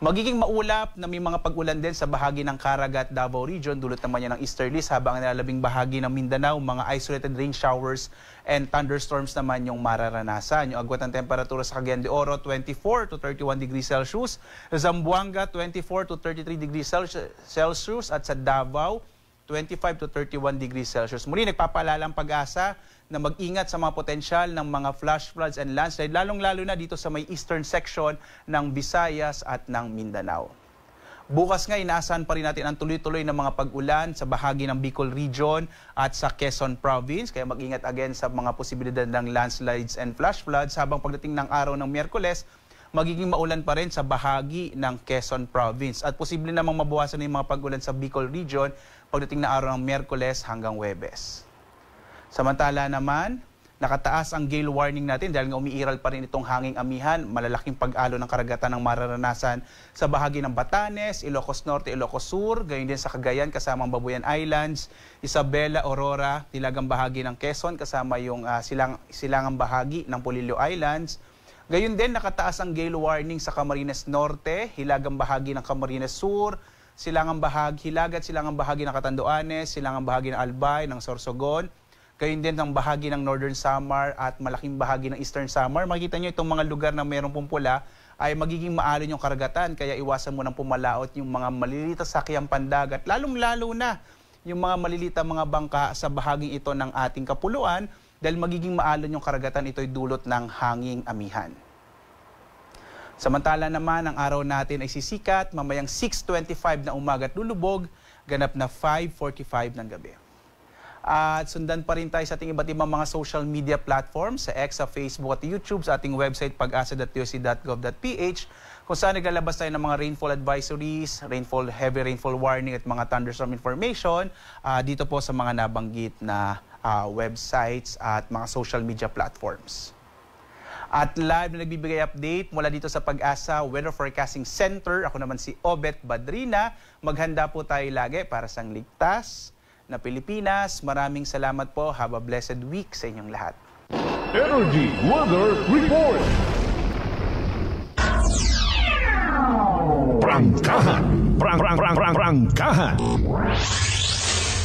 W: Magiging maulap na may mga pag-ulan din sa bahagi ng Caraga at Davao Region, dulot naman yan ng easterlies, habang ang nalalabing bahagi ng Mindanao, mga isolated rain showers and thunderstorms naman yung mararanasan. Yung agwat ng temperatura sa Cagayan de Oro, 24 to 31 degrees Celsius. Sa Zamboanga, 24 to 33 degrees Celsius. At sa Davao, 25 to 31 degrees Celsius. Muli, nagpapaalala ang Pag-asa na mag-ingat sa mga potensyal ng mga flash floods and landslide, lalong-lalo na dito sa may eastern section ng Visayas at ng Mindanao. Bukas nga, inaasahan pa rin natin ang tuloy-tuloy na mga pag-ulan sa bahagi ng Bicol Region at sa Quezon Province. Kaya mag-ingat again sa mga posibilidad ng landslides and flash floods, habang pagdating ng araw ng Miyerkules, magiging maulan pa rin sa bahagi ng Quezon Province. At posible namang mabawasan yung mga pag-ulan sa Bicol Region pagdating na araw ng Miyerkules hanggang Huwebes. Samantala naman, nakataas ang gale warning natin dahil nga umiiral pa rin itong hanging amihan. Malalaking pag-alo ng karagatan ng mararanasan sa bahagi ng Batanes, Ilocos Norte, Ilocos Sur, gayon din sa Cagayan kasamang Babuyan Islands, Isabela, Aurora, tilagang bahagi ng Quezon kasama yung silangang bahagi ng Polillo Islands. Gayon din, nakataas ang gale warning sa Camarines Norte, hilagang bahagi ng Camarines Sur, hilagat silangang bahagi ng Catanduanes, silangang bahagi ng Albay, ng Sorsogon, gayon din ang bahagi ng Northern Samar at malaking bahagi ng Eastern Samar. Makikita nyo itong mga lugar na mayroong pumpula ay magiging maalon yung karagatan, kaya iwasan mo ng pumalaot yung mga maliliit na sakyang pandagat, lalong-lalo na yung mga malilitang mga bangka sa bahaging ito ng ating kapuluan dahil magiging maalon yung karagatan, ito'y dulot ng hanging amihan. Samantala naman, ang araw natin ay sisikat mamayang 6:25 na umaga at lulubog, ganap na 5:45 ng gabi. At sundan pa rin tayo sa ating iba't ibang mga social media platforms, sa X, sa Facebook at YouTube, sa ating website pag-asa.toc.gov.ph, kung saan naglalabas tayo ng mga rainfall advisories, heavy rainfall warning at mga thunderstorm information dito po sa mga nabanggit na websites at mga social media platforms. At live na nagbibigay update mula dito sa Pag-asa Weather Forecasting Center. Ako naman si Obet Badrina. Maghanda po tayo lagi para sa ligtas na Pilipinas. Maraming salamat po. Have a blessed week sa inyong lahat.
A: Energy Weather Report. Prangkahan. Prangkahan.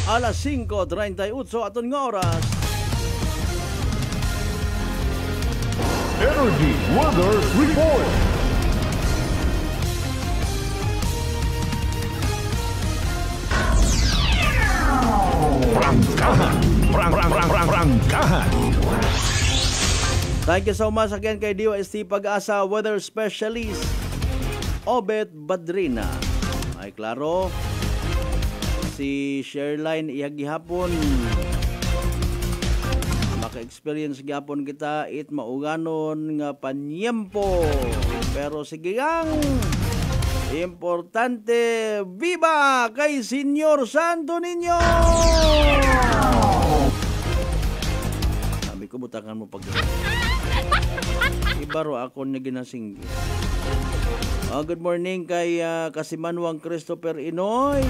G: Alas 5:38 aton nga oras.
A: Energy Weather Report. Prangkahan. Prangkahan.
G: Thank you so much again kay DOST Pag-asa Weather Specialist Obet Badrina. Ay klaro, si Sherline iyagihapon maka-experience gyapon kita it mauganon nga panyempo. Pero sige gang importante, viva kay Senyor Santo Niño! Sabi ko butakan mo pag ibaro ako na ginasinggi. Good morning kay Kasimanwang Christopher Inoy.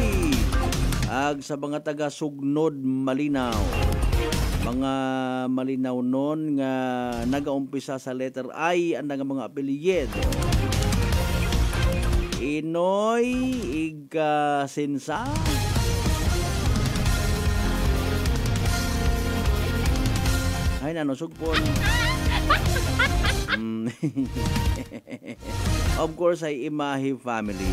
G: Ag sa mga taga Sugnod Malinaw. Mga malinaw nun nga nagaumpisa sa letter I ang mga apelyido. Inoy Igasinsa. Ay nanosugpon. Of course ay Imahe family.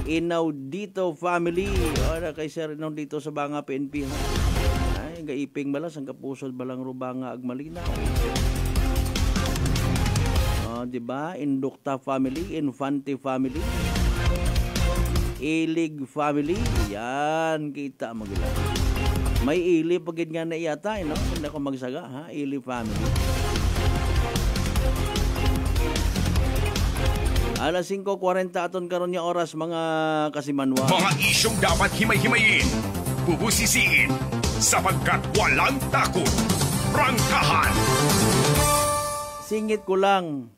G: Inaudito family. Ora kay Sir Inaudito sa Banga PNP. Ay gaiping balas ang kapusod balang Rubanga ag Malinaw. Diba? Indukta family, Infante family, Ilig family. Yan kita magila. May ili pagid nga na iyata, no? Hindi ako magsaga, ha? Ili family. Alas 5:40 aton karon nga oras mga Kasimanwa.
A: Mga isyong dapat himay-himayin, bubusisiin, sapagkat walang takot. Prangkahan.
G: Singit ko lang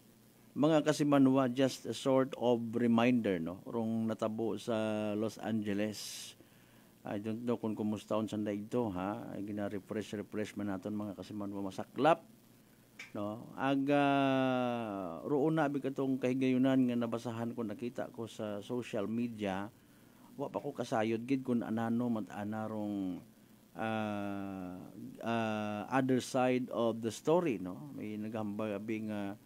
G: mga Kasimanwa, just a sort of reminder, no? Rong natabo sa Los Angeles. I don't know kung kumusta on sanda ito, ha? Gina-refresh man naton mga Kasimanwa, masaklap. No? Roon na abi katong kahigayunan nga nabasahan ko, nakita ko sa social media. Wa pa ko kasayod gid kun anano anarong other side of the story, no? May naghambal abi nga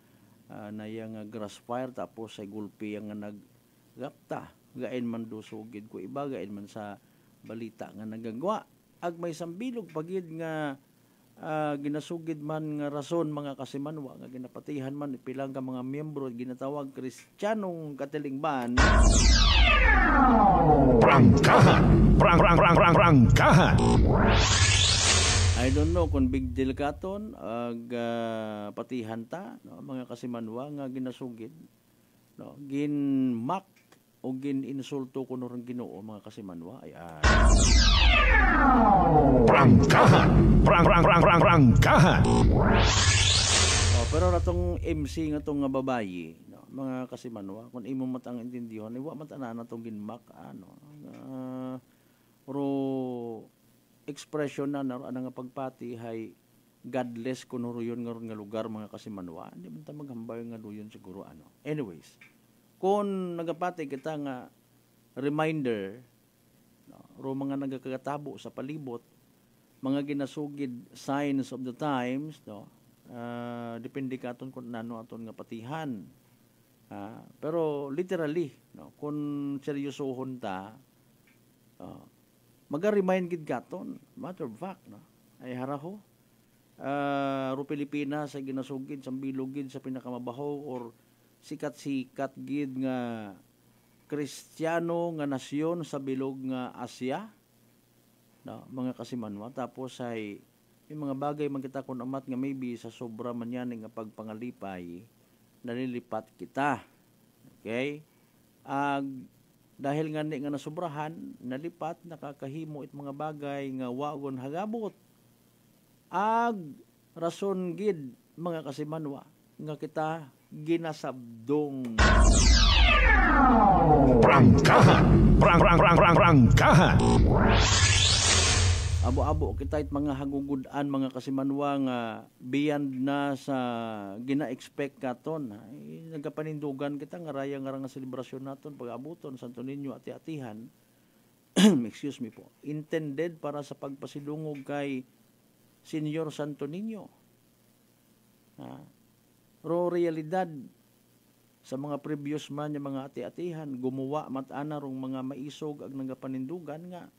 G: na yang grass fire tapos ay gulpi yang naggapta gain man dusugid ko iba gain man sa balita nga nagagawa ag may sambilog pagid nga ginasugid man nga rason mga Kasimanwa nga ginapatihan man ipilang ka mga miyembro ginatawag Kristiyanong Katilingban.
A: Prangkahan. Prangkahan.
G: I don't know kung big deal katon ag patihan ta, no? Mga Kasimanwa nga ginasugid, no? Ginmak o gininsulto kuno rang Ginoo mga Kasimanwa. Ayan.
A: Prangkahan. Prangkahan.
G: Pero ratong MC nga tong nga babayi, no? Mga Kasimanwa, kung imo matang intindihon, iwa matanan natong ginmak ano. Pero expression na nga pagpati hay godless kuno yon nga lugar mga Kasimanwa. Hindi man ta maghambay nga duyon siguro ano. Anyways, kung nagapati kita nga reminder, no, ro mga nagakatabo sa palibot, mga ginasugid signs of the times, no, depende katon kung nano aton nga patihan. Pero literally, no, kung seryosohon ta, Maga-remind gid katon, matter of fact, no? Ay haraho. Ro Pilipinas ay ginasugid sa bilogid sa pinakamabaho or sikat-sikat gid nga Kristiyano nga nasyon sa bilog nga Asya, no, mga kasimanwa. Tapos ay yung mga bagay man kita kun amat nga maybe sa sobra man yan nga pagpangalipay nalilipat kita. Okay? Dahil nga nga nasobrahan, nalipat, nakakahimo it mga bagay nga wagon hagabot. Rason gid mga kasimanwa nga kita ginasabdong.
A: Prangkahan! Prangkahan!
G: Abo-abo kita it mga hagugudan mga kasimanwa nga beyond na sa gina-expect katon. Nagapanindugan kita nga raya nga selebrasyon naton pag-abuton Santo Niño ati-atihan. Excuse me po. Intended para sa pagpasilungog kay Senior Santo Niño. Realidad sa mga previous man yung mga ati-atihan gumawa matana rong mga maisog ag nagapanindugan nga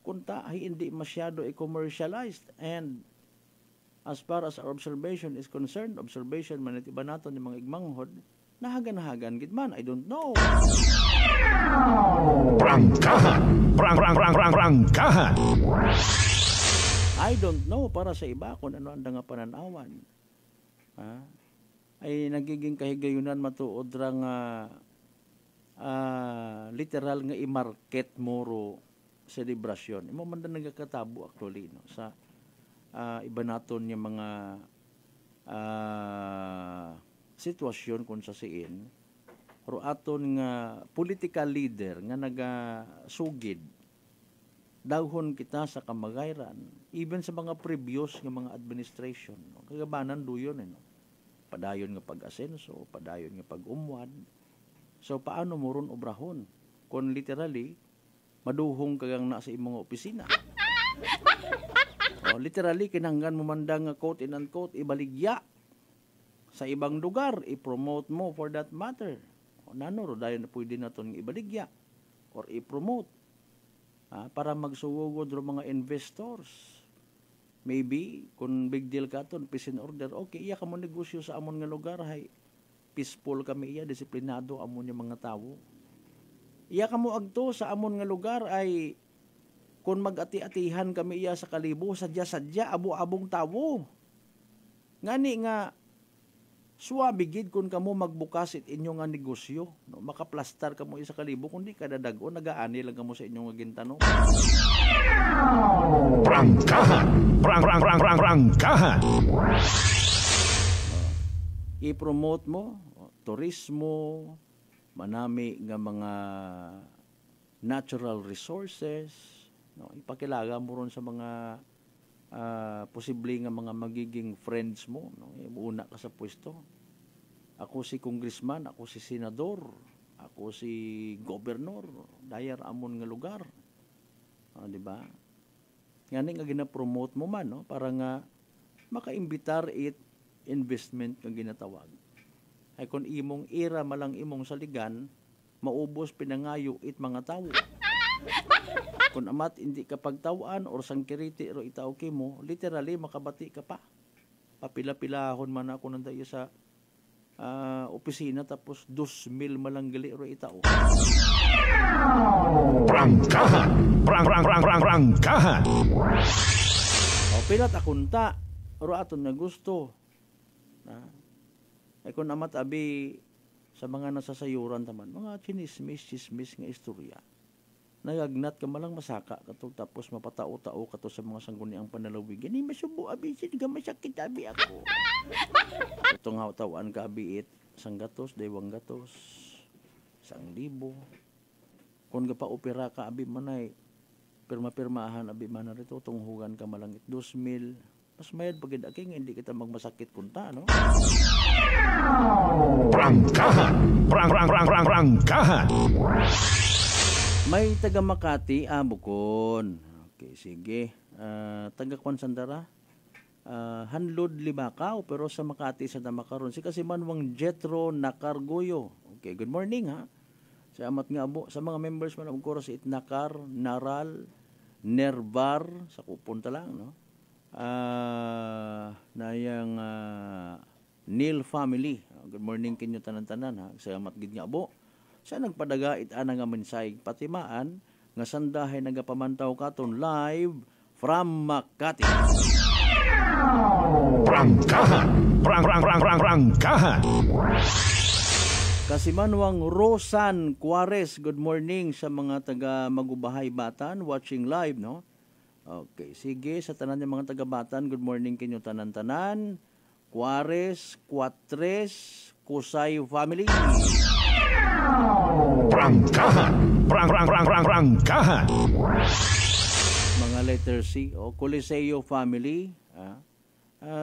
G: kunta ay hindi masyado i-commercialized, and as far as our observation is concerned, observation man at iba naton yung mga igmanghod, nahagan-hagan gid man, I don't know.
A: Prangkahan! Prangkahan!
G: I don't know para sa iba kung ano ang nga pananawan. Ay nagiging kahigayunan matuod ra nga literal nga i-market moro selebrasyon. Imo man na nagakatabo actually no sa iba naton yung mga sitwasyon kung sa siin ro aton nga political leader nga nagasugid dahon kita sa kamagayran even sa mga previous nga mga administration no? Kagabanan duyon no? Padayon nga pag-asenso, padayon nga pag-umwad. So paano mo ron obrahon kung literally maduhong kagang na sa imong opisina. Literally, kinanggan mo mandang quote and unquote, ibaligya sa ibang lugar, i-promote mo for that matter. Nanoro, dahil na pwede na itong ibaligya or i-promote para magsugugod ro mga investors. Maybe, kung big deal ka ito, peace and order, okay, iya ka mo negosyo sa amon nga lugar, hay, peaceful kami iya, disiplinado amon yung mga tao. Iya ka mo agto sa amon nga lugar ay kung mag-ati-atihan kami iya sa kalibo, sadya-sadya, abo-abong tawo. Ngani nga, suwabi gid kung kamo magbukas it inyo nga negosyo. No? Makaplastar kamo iya sa kalibo, kundi kadadago, nagaani lang kamo sa inyo nga gintano.
A: Prangkahan! Prangkahan!
G: I-promote mo, turismo, manami nga mga natural resources, no? Ipakilaga mo ron sa mga posible nga mga magiging friends mo, no? Una ka sa pwesto. Ako si congressman, ako si senador, ako si gobernador, dayar amon nga lugar. Di ba? Ngani nga gina-promote mo man, no? Para nga makaimbitar it investment nga ginatawag. Ay kung imong ira malang imong saligan, maubos pinangayo it mga tao. Kung amat hindi ka pagtawaan or sangkiriti ro itaw mo, literally makabati ka pa. Papila-pilahon man ako nandayo sa opisina tapos 2,000 malanggali ro itaw.
A: Prangkahan! Prangkahan!
G: Pilat akunta ro aton nga gusto. Ay kung amat abi sa mga nasasayuran taman, mga chismis nga istorya. Nagagnat ka malang masaka kato tapos mapatao-tao kato sa mga sangguniang panalawig. Ini masubo abi sin ga masakit abi ako. Itong hawtawan ka abi it sang gatos, daywang gatos, 1,000. Kung ga pa opera ka abi manay pirma-pirmahan abi man rito tunghugan ka malang it 2,000. Mas mayad pagid aking hindi kita magmasakit kunta, no?
A: Prangkahan! Prangkahan!
G: May taga Makati, Bukon. Okay, sige. Taga Kwansandara. Hanlod Libakaw, pero sa Makati sa Damakaron. Si kasi manwang Jetro Nakargoyo. Okay, good morning ha. Salamat nga abo sa mga members man of course Itnakar, Naral, Nervar sa kupunta lang no. Nayang Neil family. Good morning kinyo tanan-tanan ha. Salamat gid nga abo. Sa nagpadaga it-ana nga mensaheng patimaan nga sandahay nagapamantaw katon live from Makati.
A: Prangkahan.
G: Kasimanwang Rosan Juarez, good morning sa mga taga Magubahay Batan watching live no. Okay, sige sa tanan ng mga taga Batan, good morning kinyo tanan-tanan. Juarez, Cuatres, Kusay family.
A: Prangkahan.
G: Mga letter C o Coliseo family,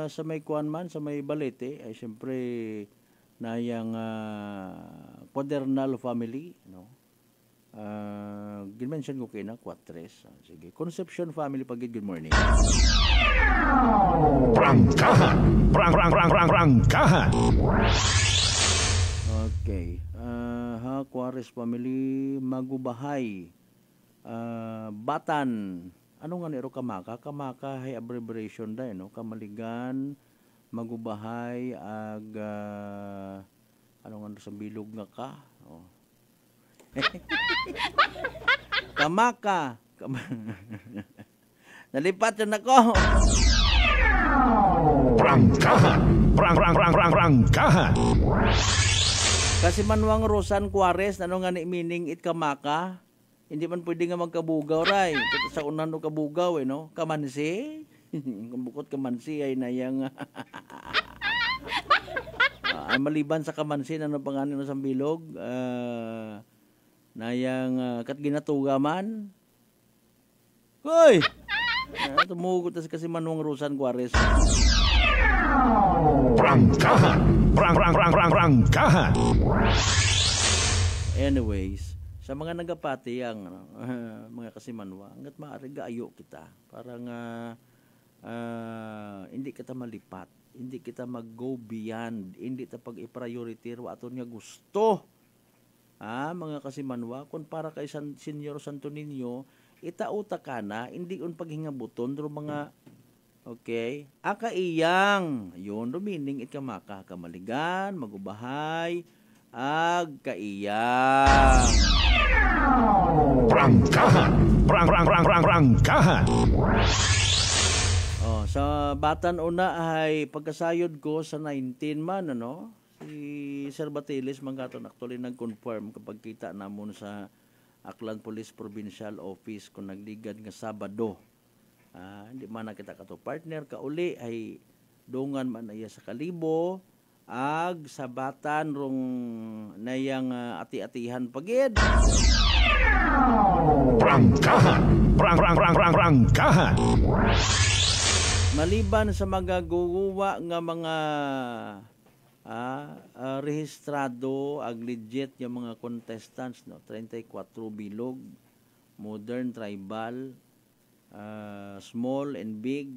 G: sa may kuan man sa may Balete ay siyempre nayang Quadernal family no. Gimension ko kay na Cuatres. Sige, Concepcion family pagid good morning.
A: Prangkahan.
G: Okay. Juarez family, Magubahay, Batan. Ano nga nero Kamaka? Kamaka hay abbreviation da no. Kamaligan, Magubahay, ano nga sa bilog nga ka? Oh. Kamaka. Nalipat na ako.
A: Prangkahan.
G: Kasi manwang Rosan Juarez, ano nga ni meaning it Kamaka? Hindi man pwede nga magkabugaw ray. Sa unan no kabugaw no. Kamansi. Bukod kamansi ay nayang maliban sa kamansi ano pangalan no sa bilog nayang kat ginatuga man. Hoy. Tumugot tas kasi manwang Rosan Juarez.
A: Prangkahan.
G: Anyways, sa mga nagapati ang mga kasimanwa, hanggat maaari gaayo kita para nga hindi kita malipat, hindi kita mag-go beyond, hindi ta pag-i-priority wa aton nga gusto. Mga kasimanwa, kung para kay Senyor Santo Niño, itauta ka na, hindi un paghingabuton ro mga okay, akaiyang yun meaning it Kamaka kamaligan Magubahay kaiyang
A: Prangkahan.
G: Sa Batan una ay pagkasayod ko sa 19 man ano si Sir Batiles manggaton actually nag-confirm kapag kita namon sa Aklan Police Provincial Office kung nagligad nga Sabado. Hindi man na kita kato partner kauli ay dungan man na sa Kalibo sa Batan rong nayang ati-atihan pagid.
A: Prangkahan.
G: Maliban sa magaguwa nga mga rehistrado legit yung mga contestants no 34 bilog modern tribal small and big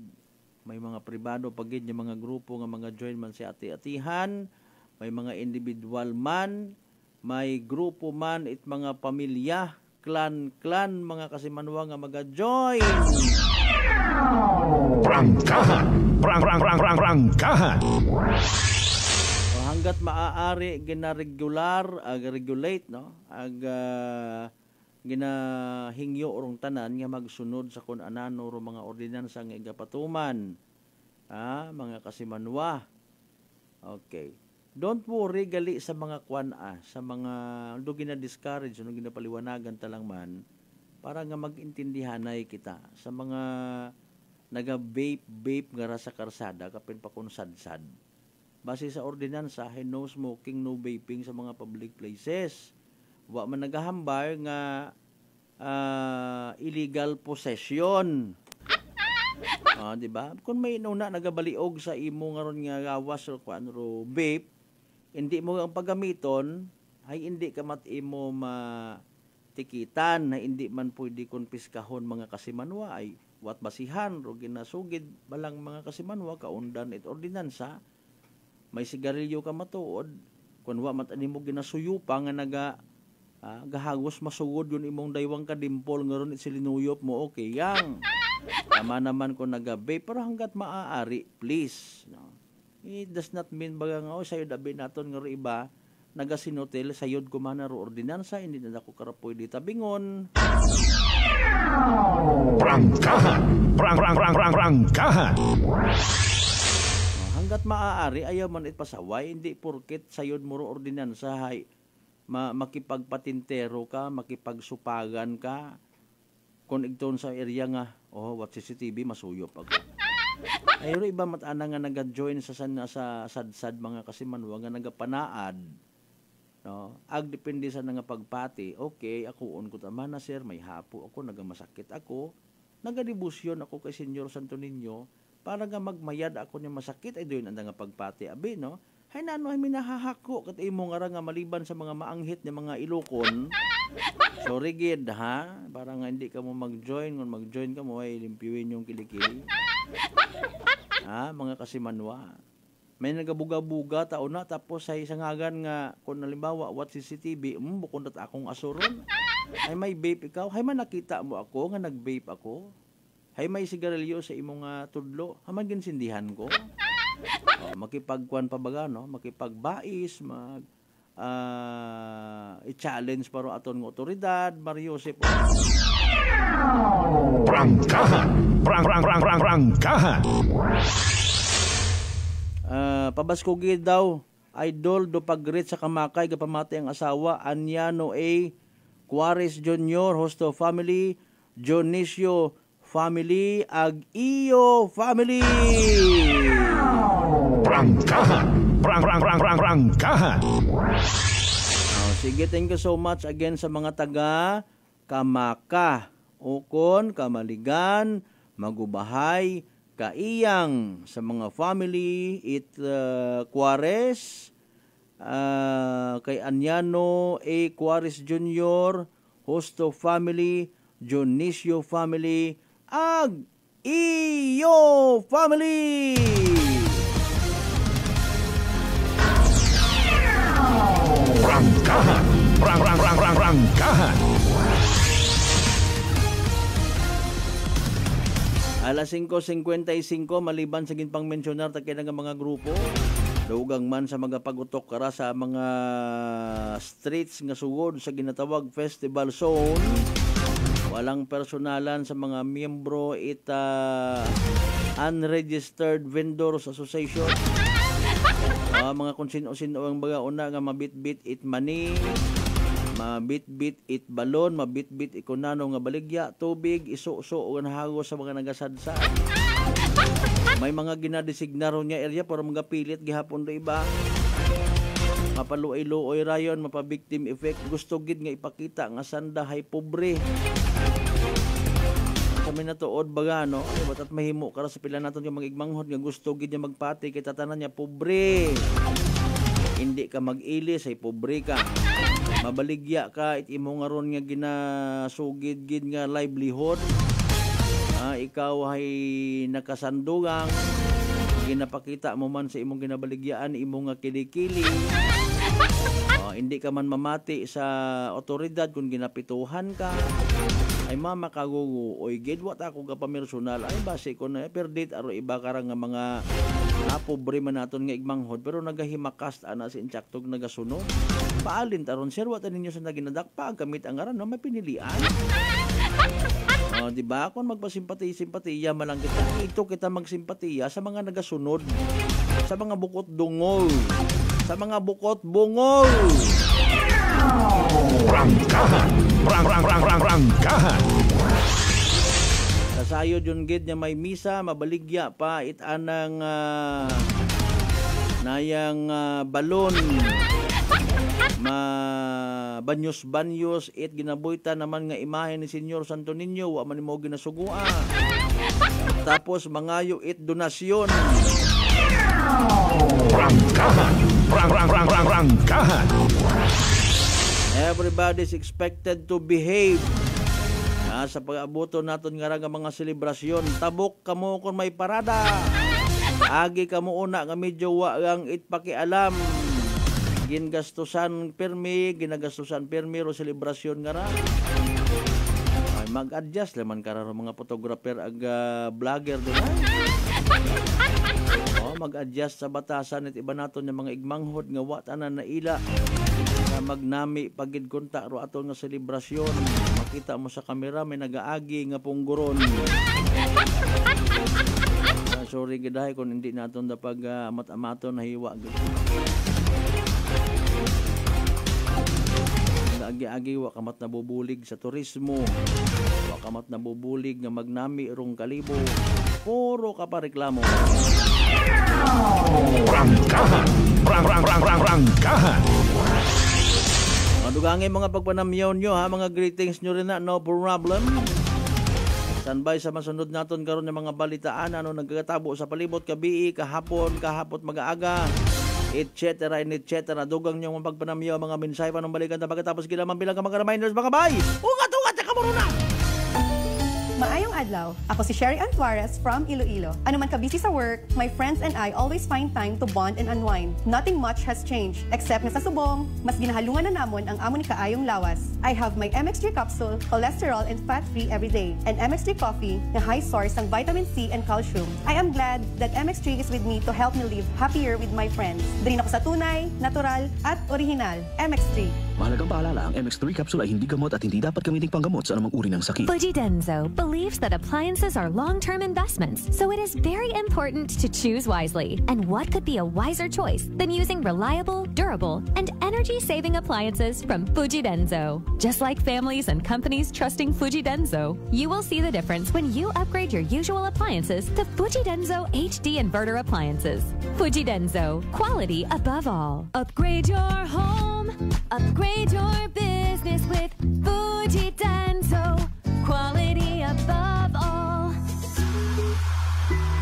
G: may mga pribado pagid yung mga grupo nga mga join man si ati-atihan may mga individual man may grupo man it mga pamilya clan mga kasimanwa nga mag-join
A: Prangkahan.
G: Hanggat maaari regulate no ginahingyo orong tanan nga magsunod sa kun anano ro mga ordinansa nga igapatuman mga kasimanwa. Okay, don't worry gali sa mga sa mga do gina-discourage no ginapaliwanagan talang man para nga magintindihanay kita sa mga naga-vape nga sa karsada kapin pa kun sad-sad. Base sa ordinansa, no smoking, no vaping sa mga public places. Wa man nagahambar nga illegal possession. Di ba? Kung may inuna nagabaliog sa imo ngaron nga gawas o ro vape, hindi mo ang paggamiton ay hindi ka imo matikitan na hindi man pwede konpiskahon mga kasimanwa ay wat basihan ro ginasugid balang mga kasimanwa kaundan it ordinansa. May sigarilyo ka matuod kun wa man mo ginasuyo pa nga Gahagos masugod yun imong daywang kadimpol ngaron isilinuyop mo, okay yang. Tama naman ko nag-vape, pero hanggat maaari, please. No? It does not mean baga nga, sayo dabi naton nga iba, nagasinotel, sayod ko man ro ordinansa, hindi na ako karapoy di tabingon.
A: Prangkahan! Prangkahan!
G: Hanggat maaari, ayaw man itpasaway, hindi porket sayod mo ro ordinansa, hay, makipagpatintero ka, makipagsupagan ka, kung igton sa area nga, what CCTV, masuyop ako. Ayro iba matana nga nag-join sa sad-sad mga kasimanwa nga nagapanaad. No? Depende sa nga pagpati. Okay, ako on ko tama na sir, may hapo ako, nagamasakit ako. Nagadibusyon ako kay Senyor Santo Niño para nga magmayad ako niya masakit ay doon ang nga pagpati abi, no? Hay nano ay minahahako kat imo nga maliban sa mga maanghit na mga ilokon. So rigid ha, para nga hindi ka mo mag-join, kung mag-join ka mo ay limpiwin yung kilikili. Mga kasimanwa. May nagabuga-buga tao na tapos sa isangagan nga kung nalimbawa what CCTV, bukod at akong asuron. Ay may vape ikaw, hay man nakita mo ako nga nag-vape ako. Hay may sigarilyo sa imong tudlo, haman ginsindihan ko. Makipagkuan pa baga, no? Makipagbais, i-challenge paro aton ng otoridad, Mario Joseph.
A: Prangkahan! Prangkahan!
G: Pabaskugid daw, idol do pagrit sa kamakay kapamatay ang asawa, Anyano A. Juarez Jr., Hosto family, Dionisio family, ag iyo family.
A: Prangkahan! Prangkahan!
G: Sige, thank you so much again sa mga taga Kamaka, Ukon, Kamaligan, Magubahay, Kaiyang, sa mga family, Juarez, kay Anyano A. Juarez Jr., Hosto family, Dionisio family, ag iyo family.
A: Prangkahan! Prangkahan!
G: Alas 5:55 maliban sa ginpang mensyonar ta kay nga mga grupo. Dugang man sa mga pagutok kara sa mga streets nga sugod sa ginatawag Festival Zone. Walang personalan sa mga miyembro Unregistered Vendors Association. Mga kung sino-sino ang baga una nga mabit-bit it money, mabit-bit it balon, mabit-bit ikunano nga baligya, tubig, iso-so o nahagos sa mga nagasadsa. May mga ginadesignaro niya area para mga pilit gihapon do iba. Mapaluoy-luoy rayon, mapabiktim effect. Gusto gid nga ipakita nga sanda hay pobre. Kami natuod baga, no? Batat mahimo kara sa pila naton yung mga igmanghod nga gusto gid niya magpati kay tatanan niya pobre. Hindi ka mag-ilis ay pobre ka. Mabaligya ka it imo nga ron nga ginasugid gid nga livelihood. Ikaw ay nakasandugang ginapakita mo man sa imong ginabaligyaan imo nga kilikili. Hindi ka man mamati sa otoridad kung ginapituhan ka. Ay mama kagugo oy gid wat ako ka pamersonal ay base ko na perdit aro iba karang nga mga pobre man naton nga igmanghod pero nagahimakas ana sa insaktog nagasuno. Paalin taron sir wat ninyo sa naginadakpa gamit ang aran no may pinilian. Di ba? Kung magpasimpatiya man lang kita magsimpatiya sa mga nagasunod, sa mga bukot dungol, sa mga bukot bungol.
A: Prangkahan! Prangkahan!
G: Kasayo dyon gid niya may misa, mabaligya pa itanang nayang balon. Banyos-banyos it ginabuita naman nga imahe ni Senyor Santo Niño wa man mo ginasugua. Tapos mangayo it donasyon.
A: Prangkahan! Prangkahan!
G: Everybody's expected to behave. Sa pag-abuto naton nga mga selebrasyon, tabok kamo kung may parada. Agi kamo una nga medyo wa ang it pakialam. ginagastusan permi ro selebrasyon nga ra. Ay mag-adjust laman kara mga photographer ag vlogger din. Mag-adjust sa batasan at iba naton yung mga igmanghod nga watanan na ila na magnami pagid konta ro aton nga selebrasyon. Makita mo sa kamera may nagaagi nga pungguron. Sorry gidahay kung hindi naton dapag amat-amaton na hiwa. Agi-agi wa kamat nabubulig sa turismo. Wa kamat nabubulig nga magnami rong Kalibo. Puro ka pa reklamo.
A: Rangkahan. Rangkahan.
G: Madugangin mga pagpanamyaw nyo ha, mga greetings nyo rin na, no problem. Standby sa masunod naton karon ng mga balitaan ano nagkatabo sa palibot kabii kahapon mag-aaga etc. Dugang nyo mga pagpanamyaw mga mensahe pa ng balikan na pagkatapos gilaman bilang ka mga reminders mga bay. Ugat sa kamuruna.
B: Maayong adlaw, ako si Sherry Antuares from Iloilo. Ano man ka busy sa work, my friends and I always find time to bond and unwind. Nothing much has changed, except na sa subong, mas ginahalungan na namon ang amon ni kaayong lawas. I have my MX3 capsule, cholesterol and fat-free every day, and MX3 coffee na high source ng vitamin C and calcium. I am glad that MX3 is with me to help me live happier with my friends. Drin ako sa tunay, natural, at original. MX3.
N: Mahalagang paalala, ang MX3 capsule ay hindi gamot at hindi dapat gamiting panggamot sa anumang uri ng sakit.
T: Fujidenzo believes that appliances are long-term investments, so it is very important to choose wisely. And what could be a wiser choice than using reliable, durable, and energy-saving appliances from Fujidenzo? Just like families and companies trusting Fujidenzo, you will see the difference when you upgrade your usual appliances to Fujidenzo HD inverter appliances. Fujidenzo, quality above all. Upgrade your home, upgrade your business with Fujidenzo, quality above all.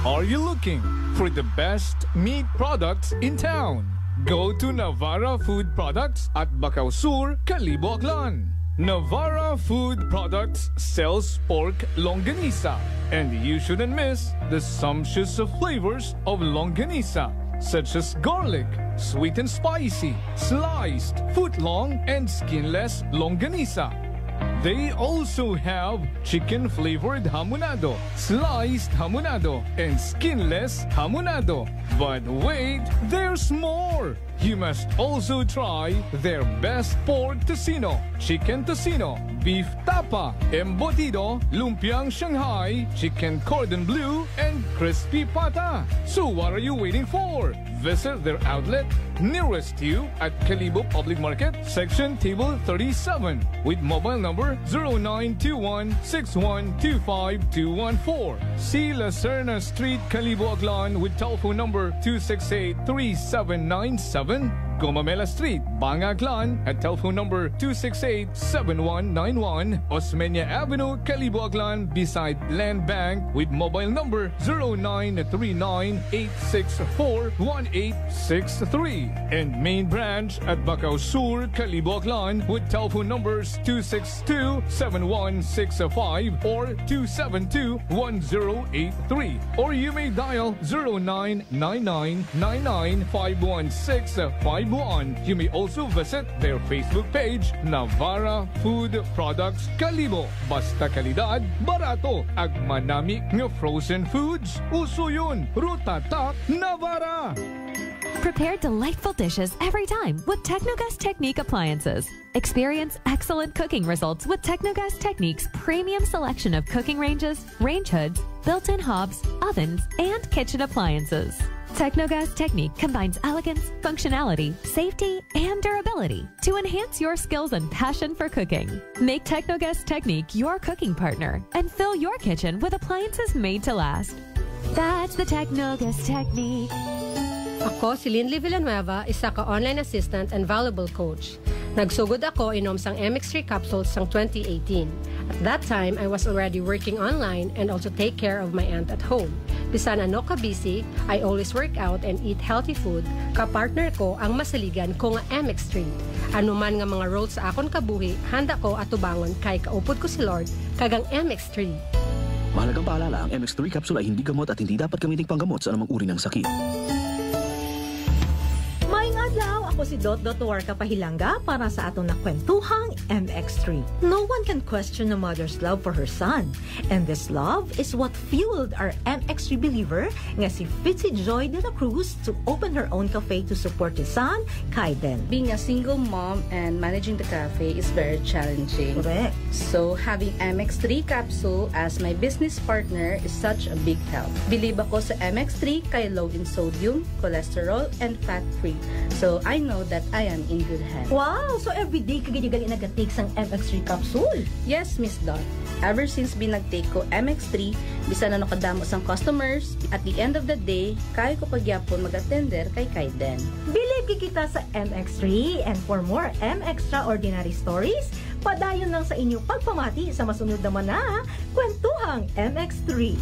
F: Are you looking for the best meat products in town? Go to Navara Food Products at Bacau Sur, Kalibo, Aklan. Navara Food Products sells pork longanisa, and you shouldn't miss the sumptuous flavors of longanisa, such as garlic, sweet and spicy, sliced, foot-long, and skinless longanisa. They also have chicken-flavored hamonado, sliced hamonado, and skinless hamonado. But wait, there's more! You must also try their best pork tocino, chicken tocino, beef tapa, embutido, lumpiang Shanghai, chicken cordon bleu, and crispy pata. So what are you waiting for? Visit their outlet nearest you at Kalibo Public Market, section table 37, with mobile number 0921-6125-214. See Lacerna Street, Kalibo, Aklan, with telephone number 268-3797. Gomamela Street, Bangaklan, at telephone number 268-7191. Osmeña Avenue, Kalibo, Aklan, beside Land Bank, with mobile number 0939-864-1863. And main branch at Bacau Sur, Kalibo, Aklan, with telephone numbers 262-7165 or 272-1083. Or you may dial 0999-99-516-5. You may also visit their Facebook page, Navara Food Products Kalibo. Basta kalidad, barato, ag manami ng frozen foods. Uso yun, Rutatak Navara.
T: Prepare delightful dishes every time with Technogas Technique appliances. Experience excellent cooking results with Technogas Technique's premium selection of cooking ranges, range hoods, built-in hobs, ovens, and kitchen appliances. Technogas Technique combines elegance, functionality, safety, and durability to enhance your skills and passion for cooking. Make Technogas Technique your cooking partner and fill your kitchen with appliances made to last. That's the Technogas Technique.
D: Ako si Linley Villanueva, isa ka online assistant and valuable coach. Nagsugod ako inom sang MX3 capsules sang 2018. At that time, I was already working online and also take care of my aunt at home. Bisan ano ka busy, I always work out and eat healthy food. Kapartner ko ang masaligan ko nga MX3. Ano man nga mga roles sa akon kabuhi, handa ko atubangon kay kaupod ko si Lord kagang MX3.
N: Mahalagang paalala, ang MX3 capsule ay hindi gamot at hindi dapat gamiting panggamot sa anumang uri ng sakit.
O: Maayong adlaw, ako Ako si Dot.War Kapahilanga para sa atong nakwentuhang MX3. No one can question a mother's love for her son. And this love is what fueled our MX3 believer nga si Fitzy Joy de la Cruz to open her own cafe to support his son, Kaiden.
E: Being a single mom and managing the cafe is very challenging.
O: Correct.
E: So having MX3 capsule as my business partner is such a big help. Believe ako sa MX3 kay low in sodium, cholesterol, and fat-free. So I know that I am in good hands.
O: Wow! So everyday kagidigali nag-take sang MX3 capsule?
E: Yes, Miss Dot. Ever since binag-take ko MX3, bisan na nakadamo sang customers, at the end of the day, kaya ko pagyapon mag-attender kay Kaiden.
O: Believe kita sa MX3 and for more MXtraordinary stories, padayon lang sa inyong pagpamati sa masunod naman na Kwentuhang MX3.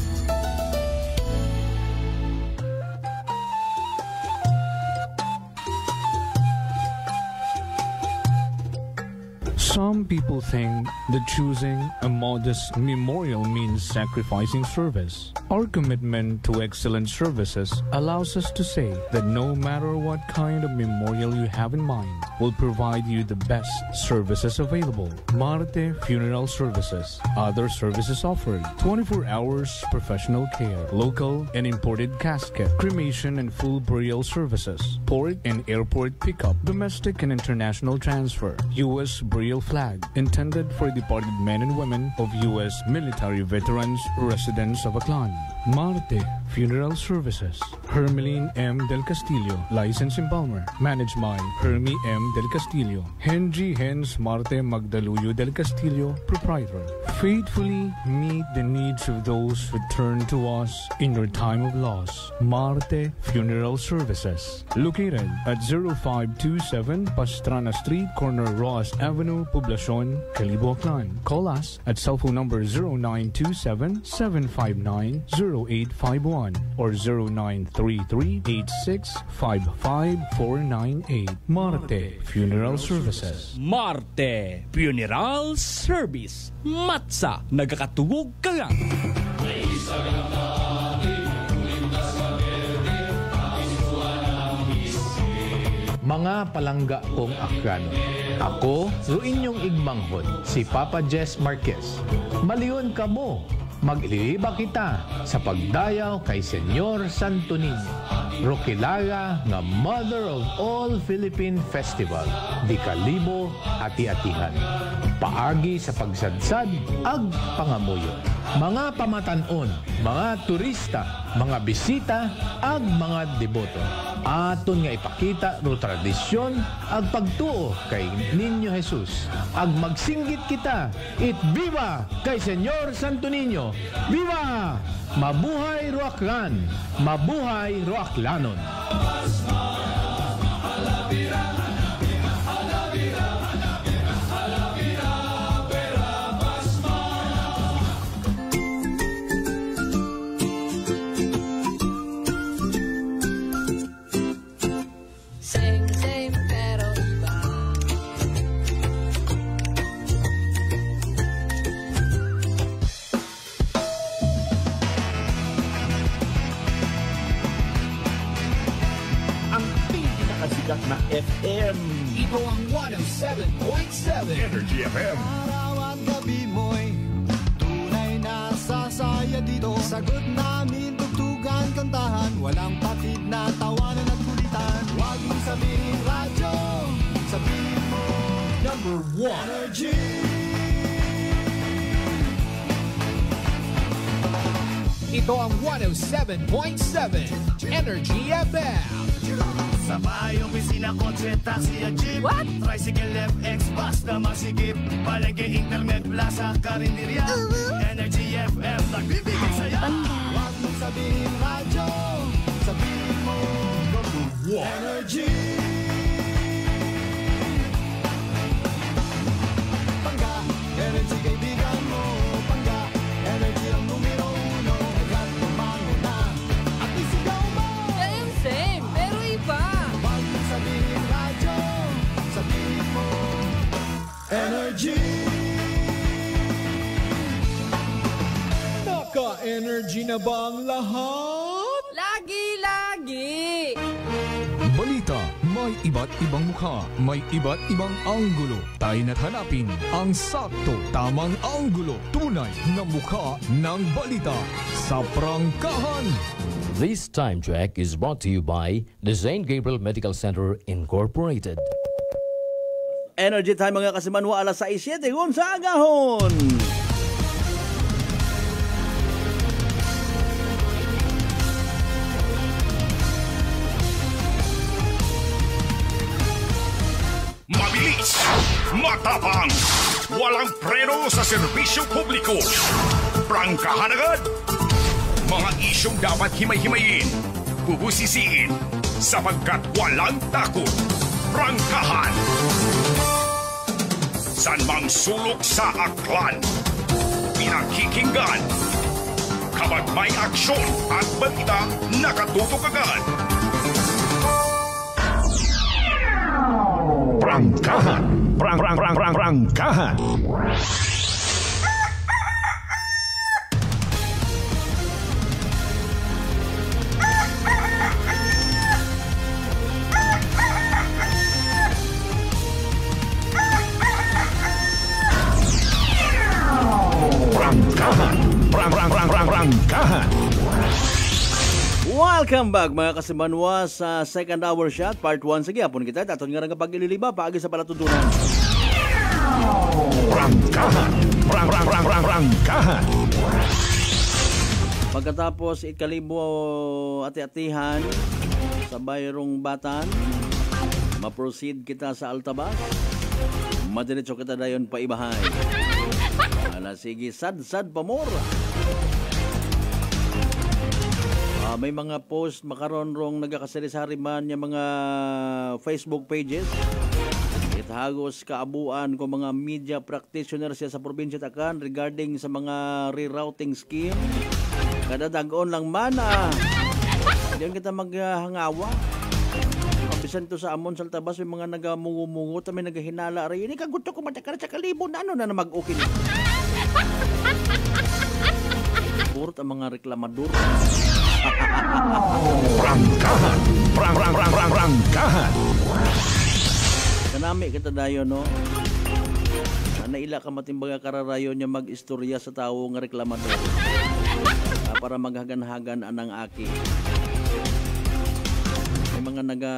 F: Some people think that choosing a modest memorial means sacrificing service. Our commitment to excellent services allows us to say that no matter what kind of memorial you have in mind, we'll provide you the best services available. Marte Funeral Services. Other services offered: 24 hours professional care, local and imported casket, cremation and full burial services, port and airport pickup, domestic and international transfer, U.S. burial flag, intended for departed men and women of U.S. military veterans residents of Aklan. Marte Funeral Services. Hermeline M. Del Castillo, license in Palmer. Managed by Hermie M. Del Castillo. Henry Hens Marte Magdaluyo Del Castillo, proprietor. Faithfully meet the needs of those who turn to us in your time of loss. Marte Funeral Services. Located at 0527 Pastrana Street, corner Roas Avenue, Poblacion, Calibo, Aklan. Call us at cell phone number 0927-759-0851 or 0933-8655-498. Marte Funeral Services.
J: Marte Funeral Service. Matsa, nagakatugog ka nga.
H: Mga palangga kong Akrano. Ako, inyong igmanghod, si Papa Jess Marquez. Maliyon ka mo, mag-iliba kita sa pagdayaw kay Senyor Santo Niño, Roquilaga nga Mother of All Philippine Festival, di Kalibo ati-atihan. Paagi sa pagsadsad, ag pangamuyo. Mga pamatanon, mga turista, mga bisita, ag mga deboto. Aton nga ipakita ro tradisyon ag pagtuo kay Niño Jesus. Ag magsinggit kita, it viva kay Senyor Santo Niño. Viva! Mabuhay Roaklan! Mabuhay Roaklanon!
A: na FM.
C: Ito ang 107.7
A: Energy FM.
C: Araw at gabi mo'y tunay na sasaya dito. Sagot namin, tugtugan, kantahan. Walang patid na tawanan at kulitan. Huwag mong sabihin radyo, sabihin mo number 1 Energy. Ito ang 107.7 Energy FM.
I: Sa bahay, opisina, kotse, taxi at jeep.
C: What?
I: Tricycle, FX, basta masigip. Palengke, internet, plaza, karinderya. Energy FM, nagbibigay saya.
C: Huwag mong sabihin radyo, sabihin mo number 1 Energy. Pangga, energy kaibigan mo. Pangga, energy ang numero 1. Agad tumango na at isigaw mo.
X: Same, pero iba.
C: Huwag mong sabihin radyo, sabihin mo Energy. Naka-energy na bang lahat?
X: Lagi-lagi.
F: Balita, may May iba't ibang mukha, may iba't ibang anggulo. Tayo na't hanapin ang sakto, tamang anggulo. Tunay na mukha ng balita sa prangkahan.
V: This time check is brought to you by the St. Gabriel Medical Center Incorporated.
G: Energy time mga kasimanwa, alas 6:07 sa agahon.
I: Mabilis, matapang, walang preno sa serbisyo publiko. Prangkahan agad. Mga isyong dapat himay-himayin, bubusisiin, sapagkat walang takot. Prangkahan. San mang sulok sa aklan, pinakikinggan. Kapag may aksyon at balita, nakatutok agad. Prangkahan. Prangkahan. Prangkahan.
G: Welcome back mga kasimanwa sa second hour shot, part 1. Sige, hapon kita, taton nga rin kapag ililiba, paagi sa palatutunan.
I: Prangkahan. Prangkahan.
G: Pagkatapos ikalibo ati-atihan sa Bayrong Batan, ma-proceed kita sa Altabas, madiretso kita dayon pa ibahay. Sige, sad pamora. May mga post makaron rong nagakasari-sari man yung mga Facebook pages. Itahagos kaabuan ko mga media practitioners sa probinsya Takan regarding sa mga rerouting scheme. Kada dag-on lang man diyan kita maghangawa. Bisan to sa amon sa Altabas may mga nagamungumungot, may nagahinala rin. Ini kagusto ko matakara sa kalibo na ano na mag-okay. Purot ang mga reklamador.
I: Prangkahan. Prangkahan.
G: Kanami kita dayo no. Naila ka matimbaga kararayon niya mag-istorya sa tao nga reklamador. Para maghagan-hagan anang aki. May mga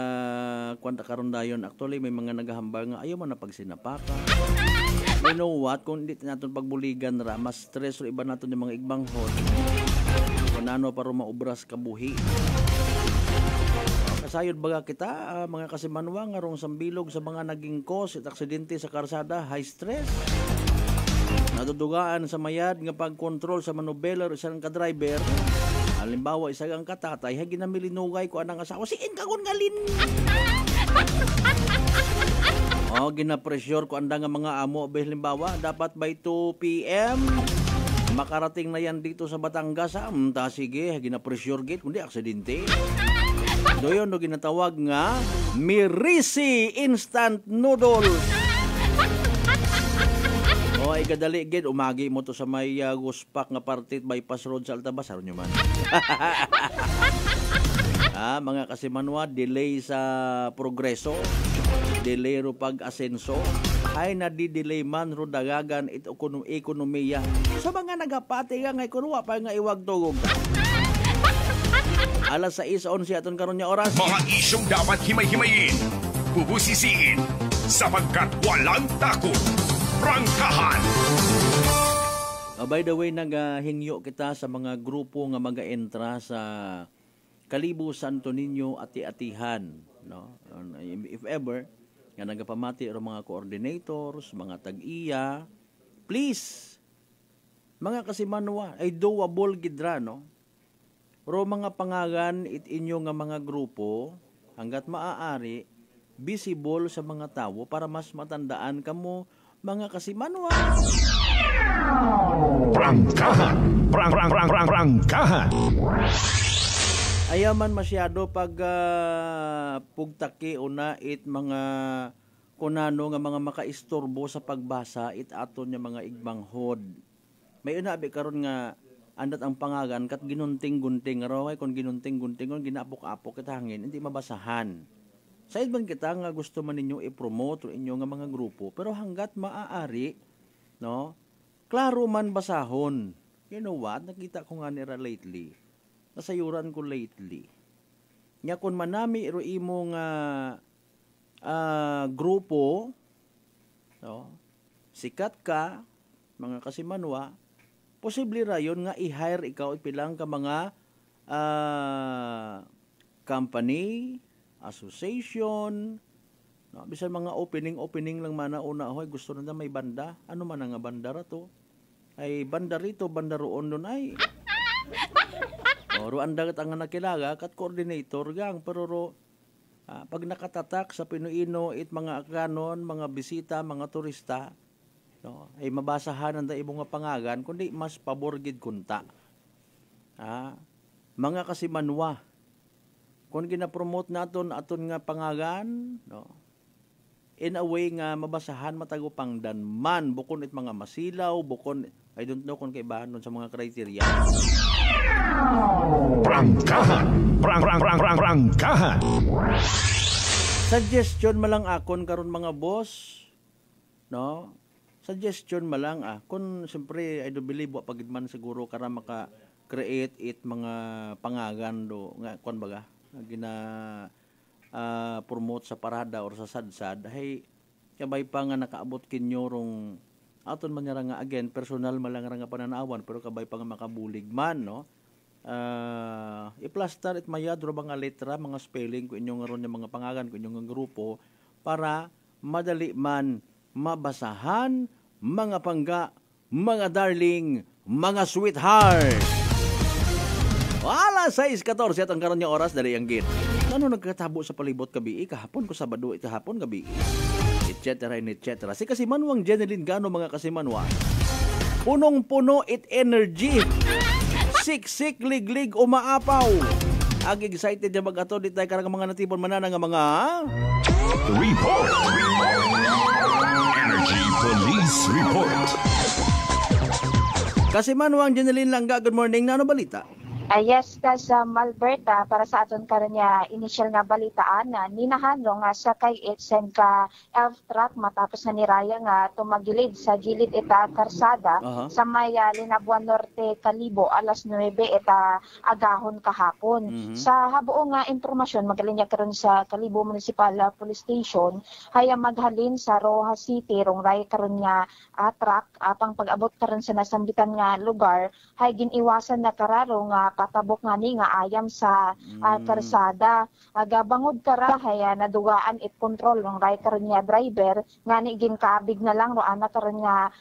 G: kwanta karon dayon. Actually may mga naghahambal nga ayaw man na pag sinapaka. You know what? Kung hindi natin pagbuligan ra, mas stress o iba natin yung mga igbanghod. Kung ano para maubras kabuhi. Kasayod baga kita, mga kasimanwa, ngarong sambilog sa mga naging cause at aksidente sa karsada, high stress. Natudugaan sa mayad nga pag-control sa manubeller isang ka-driver. Halimbawa, isang katatay, hagi na milinugay ko anang asawa, siin kagon ngalin. Gina-pressure ko anda nga mga amo. Halimbawa, dapat by 2 p.m. makarating na yan dito sa Batangas. Sige, gina-pressure gate, kundi aksidente. Doon ginatawag nga Mirisi Instant Noodles. Ikadali gid umagi mo to sa may Guspak nga partit bypass road sa Altabas aron nyo man. Mga kasimanwa, delay sa progreso, delay ro pag-asenso, ay nadi-delay man ro dagagan ito ekonomiya sa mga nagapati nga ikuruwa pa nga iwag tugog. Alas 6:11 aton karon nya oras.
I: Mga isyong dapat himay-himayin, bubusisiin, sapagkat walang takot. Prangkahan.
G: By the way, naghingyo kita sa mga grupo nga mag-entra sa Kalibo Santo Niño ati-atihan, no? If ever nga nagapamati ro mga coordinators, mga tag-iya, please mga kasimanwa ay doable gidra, no? Ro mga pangagan inyo nga mga grupo hanggat maaari visible sa mga tao para mas matandaan kamo mga kasimanwa.
I: Prangkahan. Prangkahan.
G: Ayaman masyado pag pugtaki una it mga kunano nga mga makaistorbo sa pagbasa it aton nga mga igbanghod. May unabi karon nga andat ang pangagan kat ginunting-gunting raw ay kon ginunting-gunting kon ginapok-apok ket hangin hindi mabasahan. Said man kita nga gusto man ninyo i-promote o inyo nga mga grupo, pero hanggat maaari, no? Klaro man basahon. You know what? Nakita ko nga nira lately. Nasayuran ko lately. Nya kun manami iro imong grupo, no? Sikat ka, mga kasimanwa, posible rayon nga i-hire ikaw ipilang ka mga company, association, no? Bisan mga opening lang mana una, hoy gusto na may banda. Ano man nga banda ra to? Ay banda rito, banda roon doon ay. Ro andagat ang nakilaga kat coordinator gang pero pag nakatatak sa Pinoyino it mga kanon, mga bisita, mga turista, no, ay mabasahan ang daibong nga pangagan kundi mas paborgid kunta. Mga kasimanwa kung gina-promote naton aton nga pangagan, no, in a way nga mabasahan matago pang danman bukon it mga masilaw, bukon I don't know kung kaibahan nun sa mga kriteria. Prangkahan. Suggestion malang akon karon mga boss, no? Suggestion malang kung siyempre I do believe wa pagidman siguro kara maka create it mga pangagan do nga kon baga gina promote sa parada or sa sadsad hay kabay pa nga nakaabot kinyo rong aton man nga again personal malang nga pananawan pero kabay pa nga makabulig man no. I-plaster it mayad ro mga letra mga spelling ko inyong ron yung mga pangagan ko inyong grupo para madali man mabasahan mga pangga, mga darling, mga sweetheart. Wala 6:14 at ang karon nga oras dali ang gid. Ano nagkatabo sa palibot gabi kahapon ko Sabado kahapon gabi. Etc. Si Kasimanwang Jeneline Gano mga Kasimanwa. Punong-puno it energy. Siksik liglig umaapaw. Ag excited na mag-ato di tayo karang mga natipon manana nga mga
A: Report. Energy Police Report.
G: Kasimanwang Jeneline Langga, good morning. Ano balita?
K: Yes, sa Malberta, para sa aton karon niya initial nga balitaan na ninahanong nga sa kay Itsen ka elf truck matapos na niraya nga tumagilid sa gilid ita karsada sa may Linabuan Norte Kalibo alas 9 ita agahon kahapon. Sa habuo nga impormasyon magalinya karon sa Kalibo Municipal Police Station haya maghalin sa Rojas City rong ray karon nga truck apang pag-abot karon sa nasambitan nga lugar hay giniwasan na kararo nga patabok nga ni nga ayam sa karsada. Agabangod karahay nadugaan it control ng right karon niya driver nga ni ginkabig na lang ro ana karon nga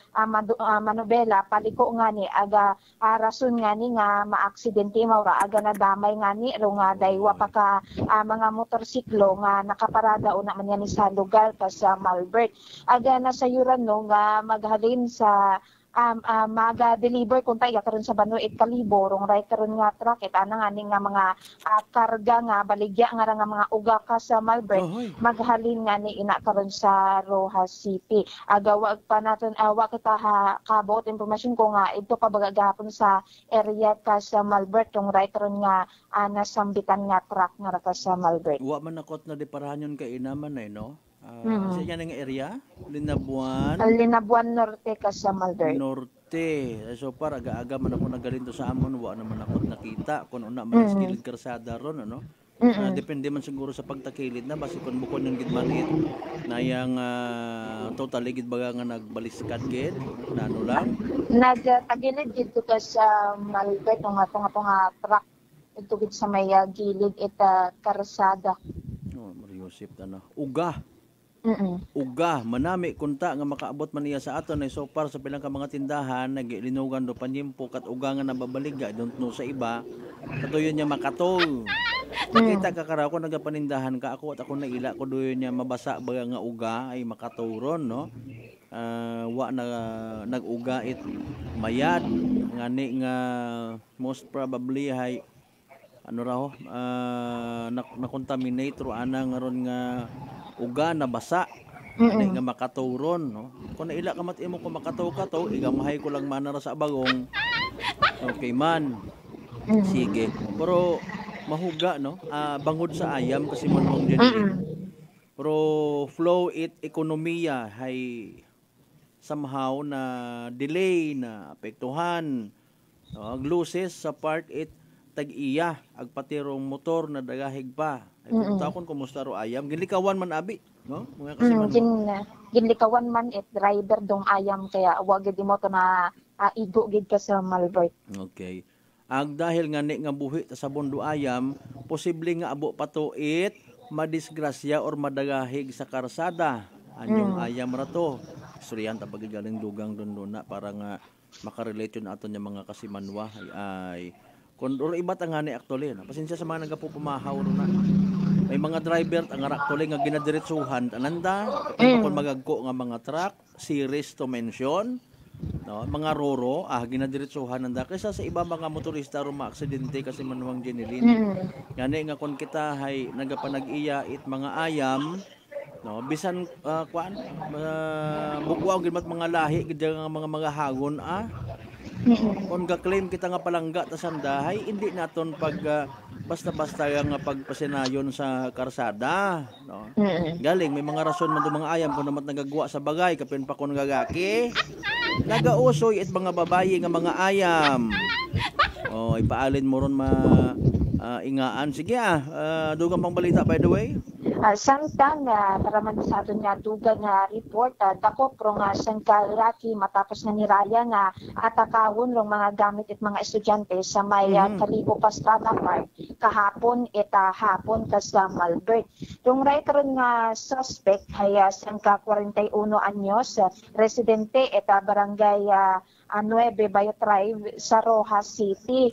K: manobela paliko nga ni aga rason nga ni nga maaksidente maura aga nadamay nga ni ro nga daywa pa ka mga motorsiklo nga nakaparada una man yan sa lugar sa Malbert. Aga nasayuran no nga maghalin sa maga-deliver kung tayo karon sa Bano it Kalibo rong right karon nga truck it ana nga nga mga karga nga baligya nga mga uga ka sa Malbert maghalin nga ni ina karon sa Rojas City. Agawag pa naton wa kita kabot information ko nga ito pa bagagapon sa area ka sa Malbert rong right karon nga nasambitan nga truck nga ka sa Malbert.
G: Wa man nakot na deparahanyon kay inaman no. Sa yan ang area? Linabuan
K: Norte ka sa Malbert.
G: Norte. So para aga-aga man ako nagalinto sa amon, wa naman ako nakita kung una man sa gilid karsada ron ano. Depende man siguro sa pagtakilid na basi kun bukon yung gidmanit na yang totally gid baga nga nagbaliskad gid nano lang.
K: Nagtagilid gid ka sa Malbert nga truck ito gid sa may gilid ita karsada.
G: Mariusip na Uga, manami kunta nga makaabot man iya sa aton so far sa pilang ka mga tindahan naglinugan do panyimpo kat uga nga nababaliga don't know sa iba katuyon niya makatol. Nakita ka karaw ko nagapanindahan ka ako at ako naila ko doyon niya mabasa baga nga uga ay makaturon no. Wa na nag-uga it mayad ngani nga most probably hay ano raw na-contaminate ro ana nga ron nga uga na basa nga makaturon no. Kung naila ka matimo ko makataw ka to igamahay ko lang manara sa bagong okay man sige pero mahuga no bangod sa ayam kasi manong din Pero flow it ekonomiya hay somehow na delay na apektuhan. Ang losses sa part it tag-iya ag patirong motor na dagahig pa. Ay takon kumusta ro ayam ginlikawan man abi, no? Mga kasi
K: ginlikawan man it driver dong ayam kaya wag gid mo to na igo gid ka sa Malbert.
G: Okay. Ag dahil nga ni nga buhi ta sa bondo ayam, posible nga abo patuit madisgrasya or madagahig sa karsada. Anyong ayam rato. Istoryan ta galing dugang doon na para nga makarelate yun aton yung mga kasimanwa ay kung iba tangani actually na pasensya sa mga nagapupumahaw na may mga driver ang actually nga ginadiretsuhan ananda kung magagko nga mga truck series to mention no mga roro ginadiretsuhan nanda kaysa sa iba mga motorista ro maaksidente kasi manuwang Jenilyn gani nga kon kita hay nagapanag-iya it mga ayam no bisan kuan bugwaw gid mga lahi gid nga mga hagon kung ga-claim kita nga palangga ta sandahay hindi naton pag basta-basta nga pagpasinayon sa karsada no galing may mga rason man do mga ayam kun namat nagagwa sa bagay kapin pa kun gagaki nagausoy it mga babayi nga mga ayam ipaalin mo ron ingaan sige dugang pang balita by the way.
K: Samtang para man sa aton nga dugang nga report dako pro nga sangka lalaki matapos nga niraya nga atakawon rong mga gamit at mga estudyante sa may Kalibo Pastrana Park kahapon hapon sa Malbert. Rong ray karon nga suspect hay sangka 41 anyos residente eta barangay 9 Bayo Drive sa Rojas City.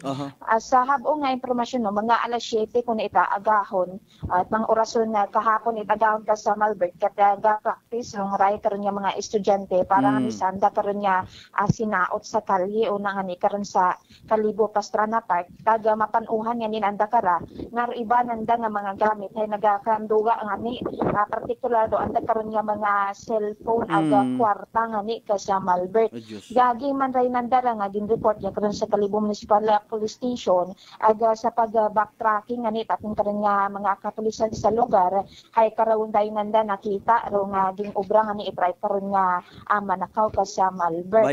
K: Sa habong nga impormasyon no mga alas 7 kun agahon at mga orason na kahapon agahon ka sa Malbert kaya ga-practice ng ray karon nga mga estudyante para nga misanda karon nga sinaot sa kalye una nga ni karon sa Kalibo Pastrana Park kaga mapanuhan nga ninanda kara nga iba nanda nga mga gamit hay nagakanduga nga ni particular do anda karon nga mga cellphone aga kwarta nga ni ka sa Malbert. Gagi man ray nandara nga gin-report niya karon sa Kalibo Municipal Police Station aga sa pag-backtracking nga ni ating karon nga mga kapulisan sa lugar hay karon dayon nanda nakita ro nga gin-obra nga ni itry karon nga manakaw ka sa Malbert.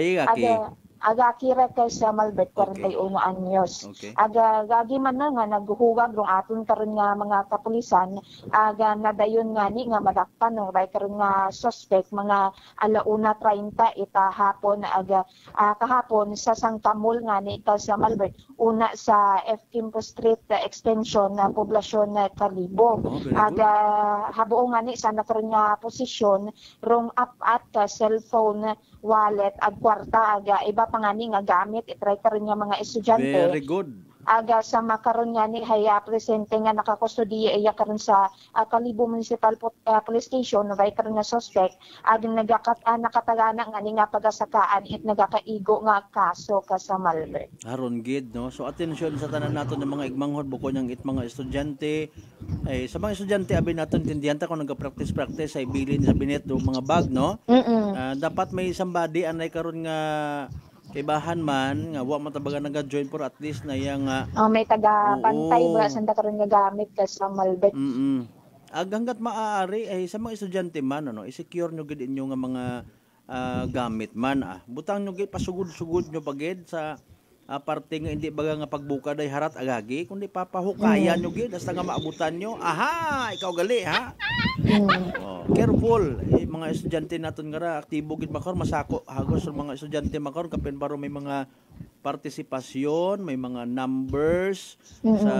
K: Aga kira kay sa Malbert 41 anyos. Aga gagi man na nga naghuhuwag rong aton karon nga mga kapulisan aga nadayon nga ni nga madakpan no ray karon nga suspect mga 1:30 hapon aga kahapon sa Sangkamol nga ni sa Malbert una sa F. Kimpo Street extension na poblasyon na Kalibo. Aga habuo nga ni sa karon nga posisyon rong up at cellphone wallet ag kwarta aga iba pangani nga gamit itry karon nga mga estudyante.
G: Very good.
K: Aga sa makaron nga ni haya presente nga nakakustodiya iya karon sa Kalibo Municipal Police Station ray karon nga suspect ag nakatagana nga ni nga pagasakaan it nagakaigo nga kaso ka sa Malbert.
G: Haron gid no. So atensyon sa tanan naton ng mga igmanghod buko niyang it mga estudyante sa mga estudyante abi naton tindihan ta kung nagapractice ay bilin sa binet do mga bag no. Dapat may somebody anay karon nga kaibahan man nga wa matabaga naga-join for at least na yang
K: may taga bantay ba sanda karon nga gamit ka sa Malbert.
G: Hangga't maaari ay sa mga estudyante man i-secure nyo gid inyo nga mga gamit man butang nyo gid pasugod-sugod nyo pagid sa parte nga hindi baga nga pagbuka day harat agagi kundi papahukayan nyo gid hasta nga maabutan nyo ikaw gali careful mga estudyante naton nga aktibo gid makor masako hagos sa mga estudyante makor kapin baro may mga partisipasyon may mga numbers sa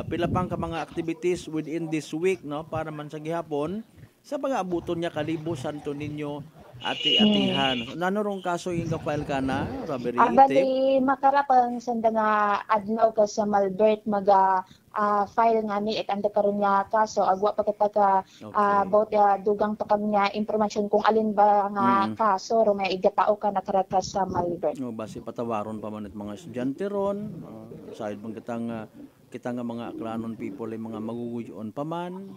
G: pila pang ka mga activities within this week no para man sa gihapon sa pag-aabuton niya Kalibo Santo Niño ati-atihan. Nanurong kaso yung ka-file ka na, robbery?
K: Bali, makarapang sanda nga adlaw ka sa Malbert, file nga ni at anda karon nga kaso agwa pa kita ka about dugang pa kami nga impormasyon kung alin ba nga kaso ro may igatao ka nakarata sa Malbert.
G: Basi patawaron pa man mga estudyante ron, side bang kita nga mga aklanon people ay mga maguguyon pa man.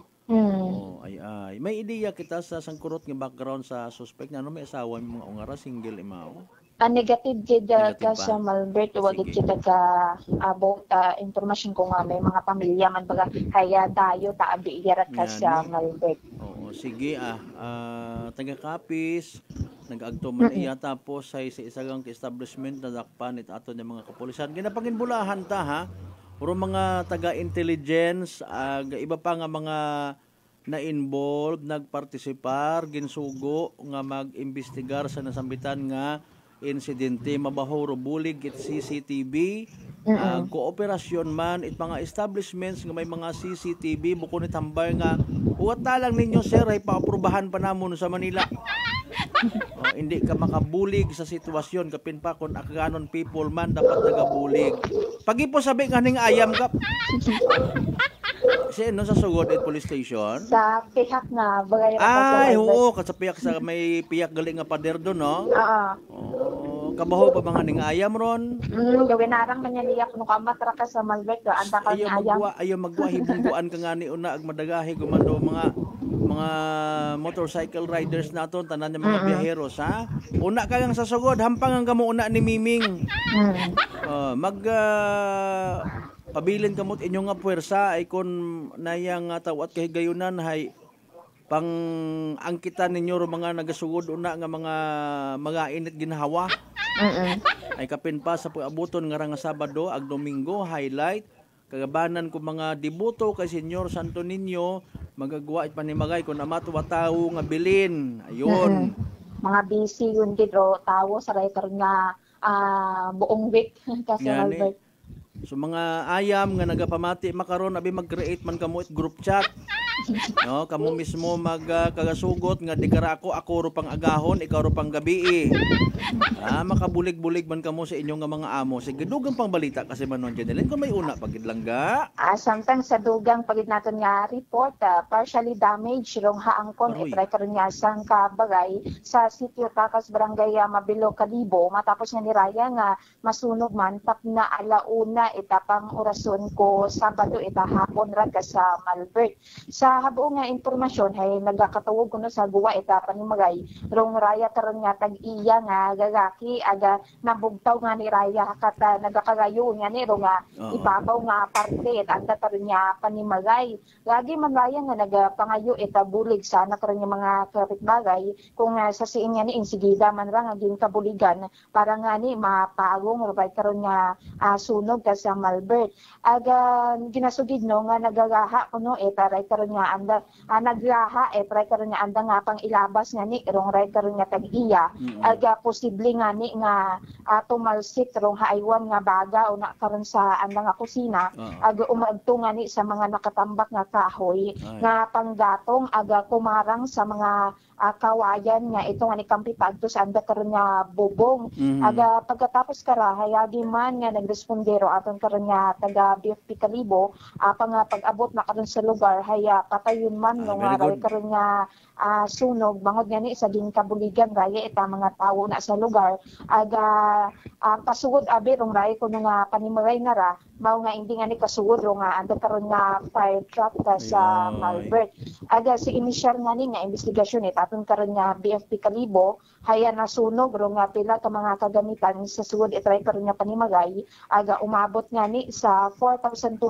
G: May ideya kita sa sangkurot nga background sa suspect na may asawa may mga ungara single imaw.
K: Negative gid ka sa Malbert wag kita ka about impormasyon kung may mga pamilya man baga kaya dayo ta abi ka sa Malbert.
G: Sige taga-Kapis nag-agto man iya tapos sa isagang establishment na dakpan it ato ng mga kapulisan ginapanginbulahan ta ha puro mga taga-intelligence iba pa nga mga na-involved nagpartisipar ginsugo nga mag-imbestigar sa nasambitan nga insidente mabaho bulig it CCTV kooperasyon man it mga establishments nga may mga CCTV buko ni tambay nga uwat talang ninyo sir ay paaprubahan pa namon sa Manila. Hindi ka makabulig sa sitwasyon kapin pa kung akaganon people man dapat nagabulig. Pagi po sabi nga ning ayam ka. Kasi sa sugod at police station?
K: Sa pihak na bagay
G: oo, sa pihak sa may pihak galing nga pader doon, no? Oo. Kabaho pa mga ning ayam ron?
K: Gawin narang man niya kung kamatra ka sa Malbert do, anda ka ni ayam.
G: Ayaw magwa hibungguan ka nga ni una ag madagahi gumando mga motorcycle riders naton tanan ng mga biyaheros ha. Una ka lang sa sugod, hampang ang kamo una ni Miming. Pabilin kamot inyo nga puwersa ay kon nayang tawat kahigayunan hay pang angkitan ninyo ro mga nagasugod una nga mga init ginhawa. Ay kapin pa sa pag-abuton nga nga Sabado ag Domingo highlight kagabanan ko mga debuto kay Senyor Santo Niño magagawa it panimagay kun amatuwa tawo nga bilin. Ayun.
K: Mga busy yun dito tawo sa writer nga buong week kasi Albert.
G: So mga ayam nga nagapamati makaron abi mag-create man kamo it group chat. No, kamo mismo magkagasugot nga di kara ako ro pang agahon, ikaw ro pang gabi. Makabulig-bulig man kamo sa inyo nga mga amo. Sige dugang pang balita kasi manon Jeneline kung may una pagid langga.
K: Samtang sa dugang pagid naton nga report partially damaged rong haangkon itry karon nga sang kabagay sa sitio Takas Barangay Mabilo Kalibo matapos nga ni Raya nga masunog man tap na alauna itapang orason ko Sabado hapon ra ka sa Malbert. Sa habuong nga impormasyon hay nagakatawog kuno sa guwa ita panimagay rong Raya karon nga tag-iya nga gagaki aga nabugtaw nga ni Raya kat nagakagayo nga ni rong ibabaw nga parte anda karon nga panimagay lagi man Raya nga nagapangayo ita bulig sana karon nga mga kapitbagay kung sa siin nga ni insigida man ra nga ginkabuligan para nga ni mapagong rubay karon nga sunog ka sa Malbert aga ginasugid no nga nagagaha kuno ray karon nga anda naglaha try karon nga anda nga pang ilabas nga ni rong ray karon nga tag-iya aga posible nga ni nga tumalsik rong haaywan nga baga o na karon sa anda nga kusina aga umadto nga ni sa mga nakatambak nga kahoy nga panggatong aga kumarang sa mga kawayan nga ito nga ni kampi padto sa anda karon nga bubong aga pagkatapos kara hayagi man nga nagrespondero aton karon nga taga BFP Kalibo pag-abot na karon sa lugar haya patayon man no nga karon nga sunog bangod nga ni sa ginkabuligan raya ita mga tawo na sa lugar aga pasugod abi rong ray kuno nga panimagay nga ra mao nga hindi nga ni kasugod rong nga anda karon nga fire truck sa Malbert aga si inisyal nga ni nga investigasyon aton karon nga BFP Kalibo haya nasunog rong nga pila ka mga kagamitan sa sugod itry karon nga panimagay aga umabot nga ni sa 4,200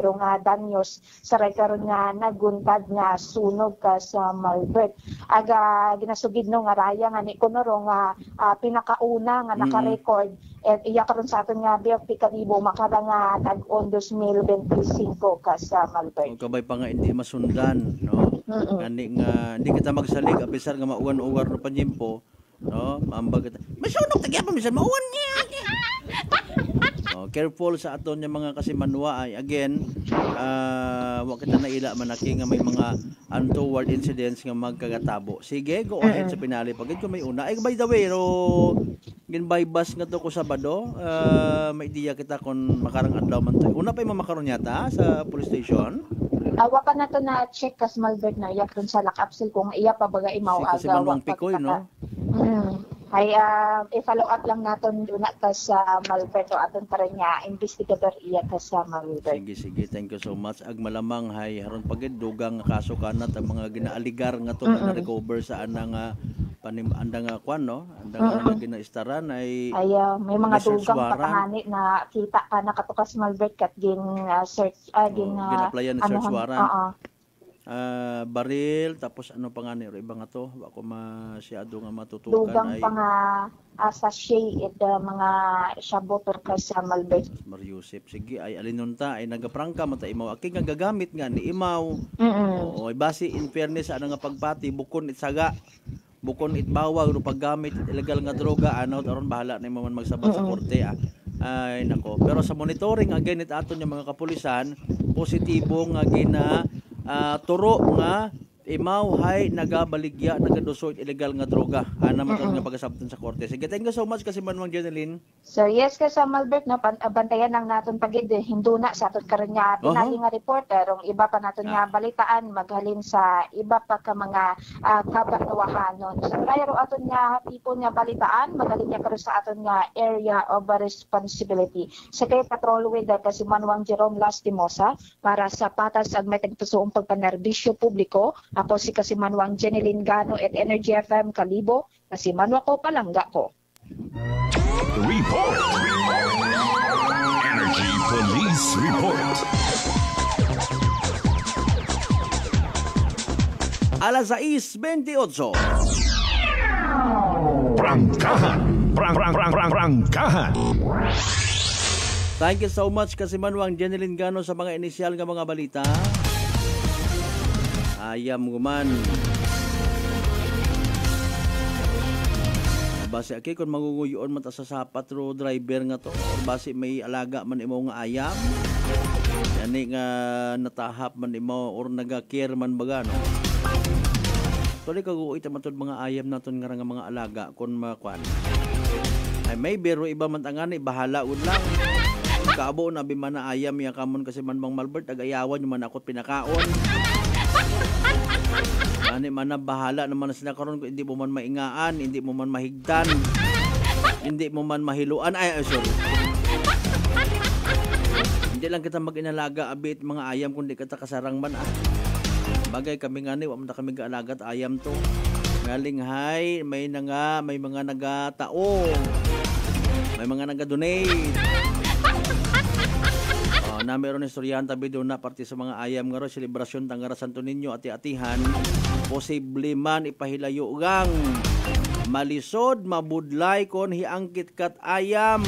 K: rong nga danyos sa ray karon nga naguntad nga sunog ka sa Malbert aga ginasugid no nga Raya nga ni kuno ro nga pinakauna nga naka-record iya karon sa aton nga BFP Kalibo makada nga tag-on 2025 ka sa Malbert.
G: Kabay pa nga hindi masundan no. Hindi kita magsalig abisar nga mauwan-uwar no panyimpo no ambag kita. Masunog tagya pa bisan mauwan niya. Careful sa aton yung mga kasi manwa ay again wa kita naila manaki nga may mga untoward incidents nga magkagatabo. Sige, go ahead sa pinali pagid ko may una. Ay by the way, ginbay bus nga to ko Sabado. May idea kita kung makarang adlaw man to. Una pa yung makaron yata sa police station.
K: Awa pa na to na check kas Malbert na yak dun sa lakapsil kung iya pa baga imaw aga.
G: Kasi manong Picoy no.
K: Ay i-follow up lang naton duna ta sa Malbert o aton pa rin nga investigador iya ta sa Malbert.
G: Sige, thank you so much. Ag malamang hay haron pagid dugang kaso kanat ang mga ginaaligar nga to na recover sa anang andang kwan no, andang ginaistaran ay
K: may mga dugang patahani na kita ka nakatukas Malbert kat gin search gin
G: ginaplayan ni search warrant. baril, tapos ano pa nga niro iba nga to, wa ko masyado nga matutukan
K: Dugang
G: ay
K: pa nga sachet mga shabotor ka sa Malbert.
G: Mariusip, sige ay alinunta ay nagaprangka mata imaw aki nga gagamit nga ni imaw. Oo, base in fairness ano nga pagpati bukon itsaga, bukon itbawag no paggamit illegal nga droga ano aron bahala na man magsabat sa korte ay nako. Pero sa monitoring again it aton yung mga kapulisan positibo nga gina turo nga imaw hay nagabaligya nagadusoy illegal nga droga ana man nga pagasabtan sa korte. Sige, thank you so much kasi Manwang Jeneline.
K: So yes ka sa Malbert no bantayan lang naton pagid hinduna sa aton karon nga tinahi nga reporter ug iba pa naton nga balitaan maghalin sa iba pa ka mga kabatuwahanon. So mayro aton nga tipon nga balitaan maghalin nga karon sa aton nga area of responsibility. Sa kay patrol with kasi Manwang Jerome Lastimosa para sa patas ag may tagtusuong pagpanerbisyo publiko. Ako si Kasimanwang Jeneline Gano at Energy FM Kalibo. Kasimanwa ko, palangga ko.
A: Report! Energy Police Report.
G: Alas 6:28.
A: Prangkahan! Prangkahan!
G: Thank you so much Kasimanwang Jeneline Gano sa mga inisyal nga mga balita. Ayam guman. Base aki kung mangunguyon man ta sa sapat ro driver nga to. Base may alaga man imo nga ayam. Yani nga natahap man imo or naga-care man baga no. Tuloy kaguit man tod mga ayam naton nga mga alaga kun makuan. Ay may biro iba man tangani bahala un lang. Kaabo na bi man na ayam ya kamon kasi man bang Malbert agayawan man ako pinakaon. Ani man na bahala naman na sila karon kung hindi mo man maingaan, hindi mo man mahigdan, hindi mo man mahiluan. Sorry. Hindi lang kita mag-inalaga abit mga ayam kundi kita kasarang man Bagay kami nga ni, wa man kami gaalagat ayam to. Ngaling hay, may mga nagatao. May mga naga-donate. Na meron istoryahan tabi doon na parte sa mga ayam nga ro selebrasyon tangara Santo Niño ati-atihan posible man ipahilayo gang malisod mabudlay kon hiangkit kat ayam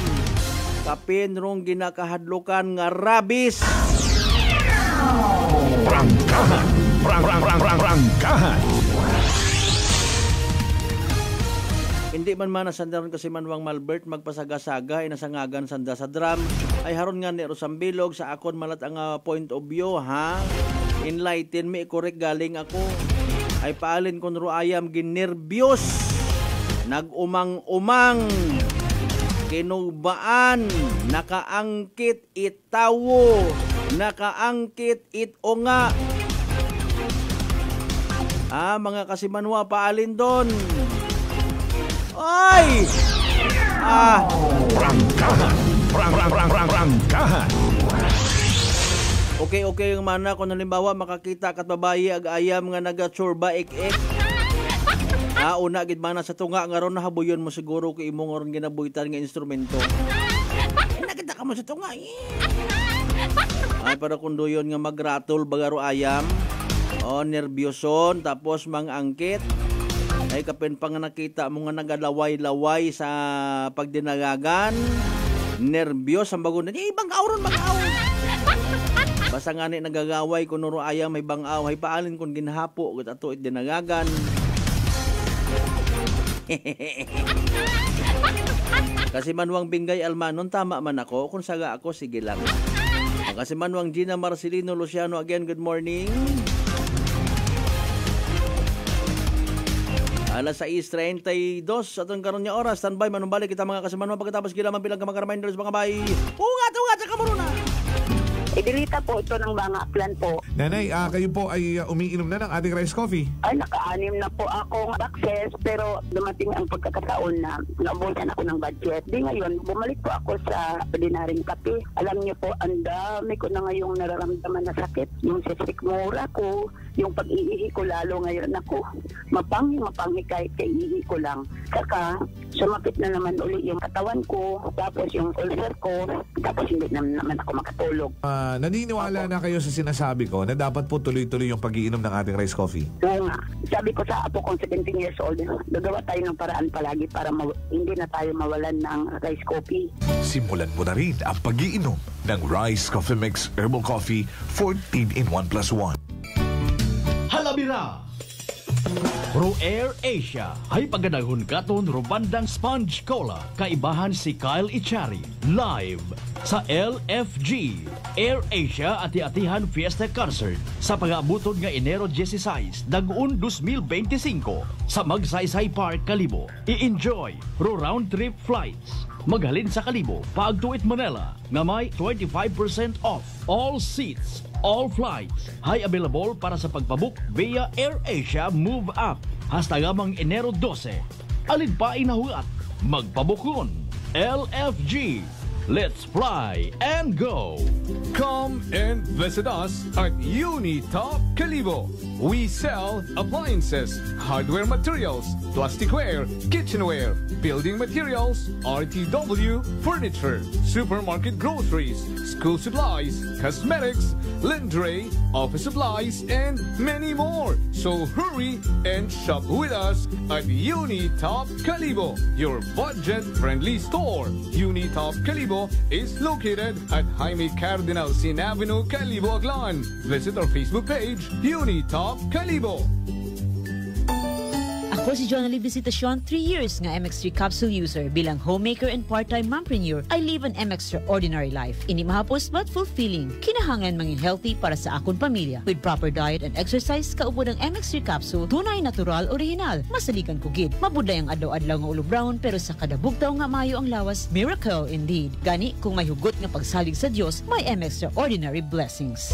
G: kapin rong ginakahadlukan nga rabis.
A: Prangkahan.
G: Hindi man nasandaron kasi Manwang Malbert magpasaga-saga inasangagan sanda sa drum ay haron nga ni Rosambilog sa akon malat ang point of view enlighten me correct galing ako ay paalin kon ro ayam ginerbyos nagumang-umang kinubaan nakaangkit itawo nakaangkit itonga mga kasimanwa paalin doon. Ay!
A: Prangkahan.
G: Okay yung mana kung halimbawa makakita kat babayi ag ayam nga nagatsurba ik-ik. Una gid mana sa tunga nga ron nahabuyon mo siguro kay imong ron ginabuhitan nga instrumento. Nakita ka mo sa tunga. Ay para kung doyon nga magratol bagaro ayam. Nerbyoson tapos mangangkit. Ay kapin pang nakita mo nga nagalaway-laway sa pagdinagagan, nerbiyos ang bago na, bangaw ron. Basta nga ni nagagaway kung nuro ayam may bangaw, ay paalin kung ginhapo, ato dinagagan. Kasi Manwang Bingay Almanon, tama man ako, kung saga ako, sige lang. Kasi Manwang Gina Marcelino Luciano, again, good morning. Alas 6:32 atong karon nga oras standby manumbalik kita mga kasimanwa pagkatapos gila man bilang mga reminders mga bay. Ungat sa kamuruna.
L: Idilita po ito ng mga plan po.
M: Nanay, kayo po ay umiinom na ng ating rice coffee?
L: Ay, naka-anim na po akong access pero dumating ang pagkakataon na naubusan ako ng budget. Di ngayon, bumalik po ako sa ordinaryong kape. Alam niyo po, ang dami ko na ngayong nararamdaman na sakit. Yung sisikmura ko, yung pag-iihi ko lalo ngayon ako. Mapanghi kahit kaiihi ko lang. Saka, sumapit na naman uli yung katawan ko, tapos yung ulcer ko, tapos hindi naman ako makatulog.
M: naniniwala na kayo sa sinasabi ko na dapat po tuloy-tuloy yung pag-iinom ng ating rice coffee?
L: Oo nga. Sabi ko sa apo kong 17 years old, gagawa tayo ng paraan palagi para hindi na tayo mawalan ng rice coffee.
M: Simulan mo na rin ang pag-iinom ng Rice Coffee Mix Herbal Coffee 14 in 1+1.
P: Halabira! Ro Air Asia ay paganahon katon Robandang Sponge Cola kaibahan si Kyle Ichari live sa LFG Air Asia ati-atihan Fiesta Concert sa pag-abuton nga Enero 16 dag-un 2025 sa Magsaysay Park, Kalibo. I-enjoy ro round trip flights maghalin sa Kalibo paagtuit Manila nga may 25% off all seats. All flights ay available para sa pagpabook via Air Asia Move App hasta gamang Enero 12. Alin pa inahuat, magpabukon. LFG, let's fly and go!
F: Come and visit us at Unitop Kalibo. We sell appliances, hardware materials, plasticware, kitchenware, building materials, RTW, furniture, supermarket groceries, school supplies, cosmetics, lingerie, office supplies, and many more. So hurry and shop with us at Unitop Kalibo, your budget-friendly store. Unitop Kalibo is located at Jaime Cardinal Sin Avenue, Kalibo, Aklan. Visit our Facebook page, Unitop Kalibo.
Q: Ako si Jonalyn Visitacion, 3 years nga MX3 capsule user. Bilang homemaker and part-time mompreneur, I live an extraordinary life. Ini mahapos but fulfilling. Kinahanglan mangin healthy para sa akong pamilya. With proper diet and exercise, kaupo ng MX3 capsule, tunay, natural, original. Masalikan ko gid. Mabuday ang adlaw-adlaw nga ulo brown, pero sa kada bugtaw nga mayo ang lawas, miracle indeed. Gani, kung may hugot nga pagsalig sa Dios, may extraordinary blessings.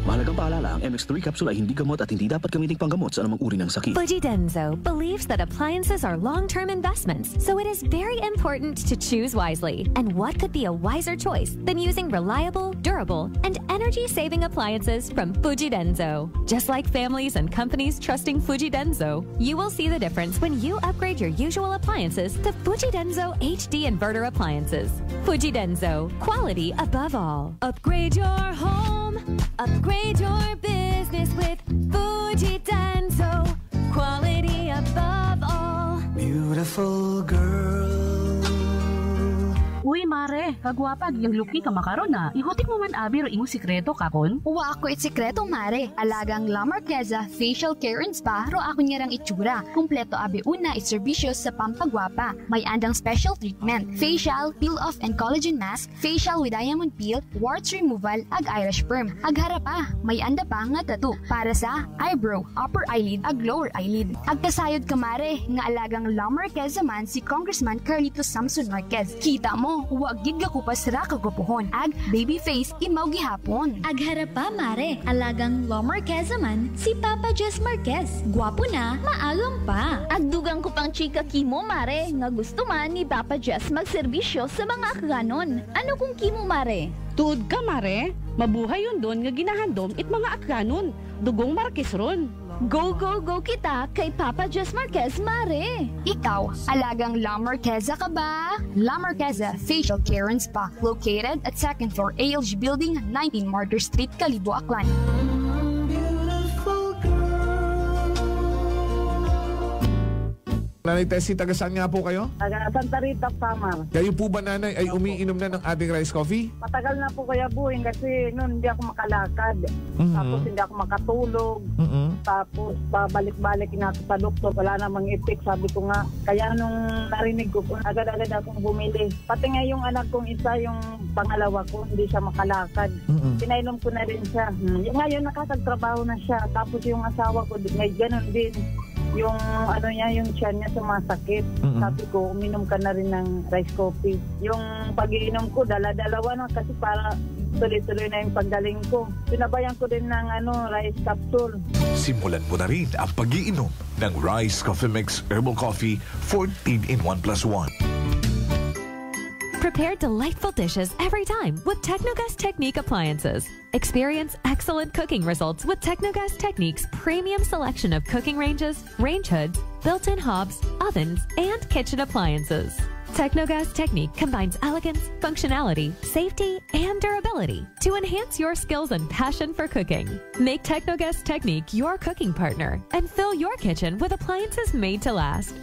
N: Mahalagang paalala, ang MX3 capsule ay hindi gamot at hindi dapat gamiting panggamot sa anumang uri ng sakit.
R: Fujidenzo believes that appliances are long-term investments, so it is very important to choose wisely. And what could be a wiser choice than using reliable, durable, and energy-saving appliances from Fujidenzo? Just like families and companies trusting Fujidenzo, you will see the difference when you upgrade your usual appliances to Fujidenzo HD inverter appliances. Fujidenzo, quality above all. Upgrade your home. Upgrade your business with Fujidenzo. Quality above all.
C: Beautiful girl.
S: Uy, mare, kagwapag yung luki ka makaron na. Ihutik mo man abi ro imong sikreto kakon.
Y: Uwa ako sikreto, mare. Alagang La Marquesa Facial Care and Spa ro ako niyarang itsura. Kumpleto abi una iserbisyo sa pampagwapa. May andang special treatment, facial, peel-off and collagen mask, facial with diamond peel, warts removal, ag Irish perm. Ag harapa, may anda pa nga tattoo para sa eyebrow, upper eyelid, ag lower eyelid. Ag kasayod ka, mare, nga alagang La Marquesa man si Congressman Carlito Samson Marquez. Kita mo, huwag gid ka kupas ra kagupuhon. Ag baby face imaw gihapon. Ag harapa, mare, alagang La Marquesa man si Papa Jess Marquez. Gwapo na, maagam pa. Ag dugang ko pang chika kimo, mare, nga gusto man ni Papa Jess magserbisyo sa mga akganon. Ano kung kimo, mare?
S: Tuod ka, mare. Mabuhay yun doon nga ginahandom it mga akganon. Dugong Marquez ron.
Y: Go, go, go kita kay Papa Jess Marquez, mare. Ikaw, alagang La Marquesa ka ba? La Marquesa Facial Care and Spa, located at 2nd floor ALG Building, 19 Martyr Street, Kalibo, Aklan.
M: Nanay Tessie, taga saan nga po kayo?
Z: Taga Santa Rita, Samar.
M: Kayo po ba, nanay, ay umiinom na ng ating rice coffee?
Z: Matagal na po kaya buhin kasi noon hindi ako makalakad. Tapos hindi ako makatulog. Tapos pabalik-balik na ako sa doktor. Wala namang effect. Sabi ko nga, kaya nung narinig ko, agad-agad akong bumili. Pati nga yung anak kong isa, yung pangalawa ko, hindi siya makalakad. Pinainom ko na rin siya. Ngayon nakakagtrabaho na siya. Tapos yung asawa ko, may ganun din. Yung ano niya, yung tiyan niya sumasakit. Sabi ko, uminom ka na rin ng rice coffee. Yung pag-iinom ko, dala-dalawa na kasi para tuloy-tuloy na yung paggaling ko. Pinabayan ko din ng rice capsule.
M: Simulan mo na rin ang pag-iinom ng Rice Coffee Mix Herbal Coffee 14 in 1+1.
R: Prepare delightful dishes every time with Technogas Technique appliances. Experience excellent cooking results with Technogas Technique's premium selection of cooking ranges, range hoods, built-in hobs, ovens, and kitchen appliances. Technogas Technique combines elegance, functionality, safety, and durability to enhance your skills and passion for cooking. Make Technogas Technique your cooking partner and fill your kitchen with appliances made to last.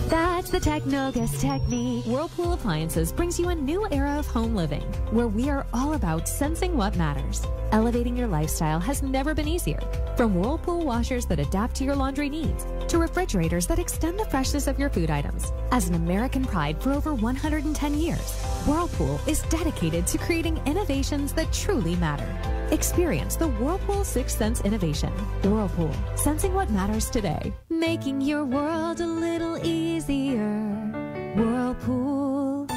R: That's the Technogas Technique. Whirlpool Appliances brings you a new era of home living, where we are all about sensing what matters. Elevating your lifestyle has never been easier. From Whirlpool washers that adapt to your laundry needs, to refrigerators that extend the freshness of your food items. As an American pride for over 110 years, Whirlpool is dedicated to creating innovations that truly matter. Experience the Whirlpool Sixth Sense innovation. Whirlpool, sensing what matters today. Making your world a little easier. Whirlpool.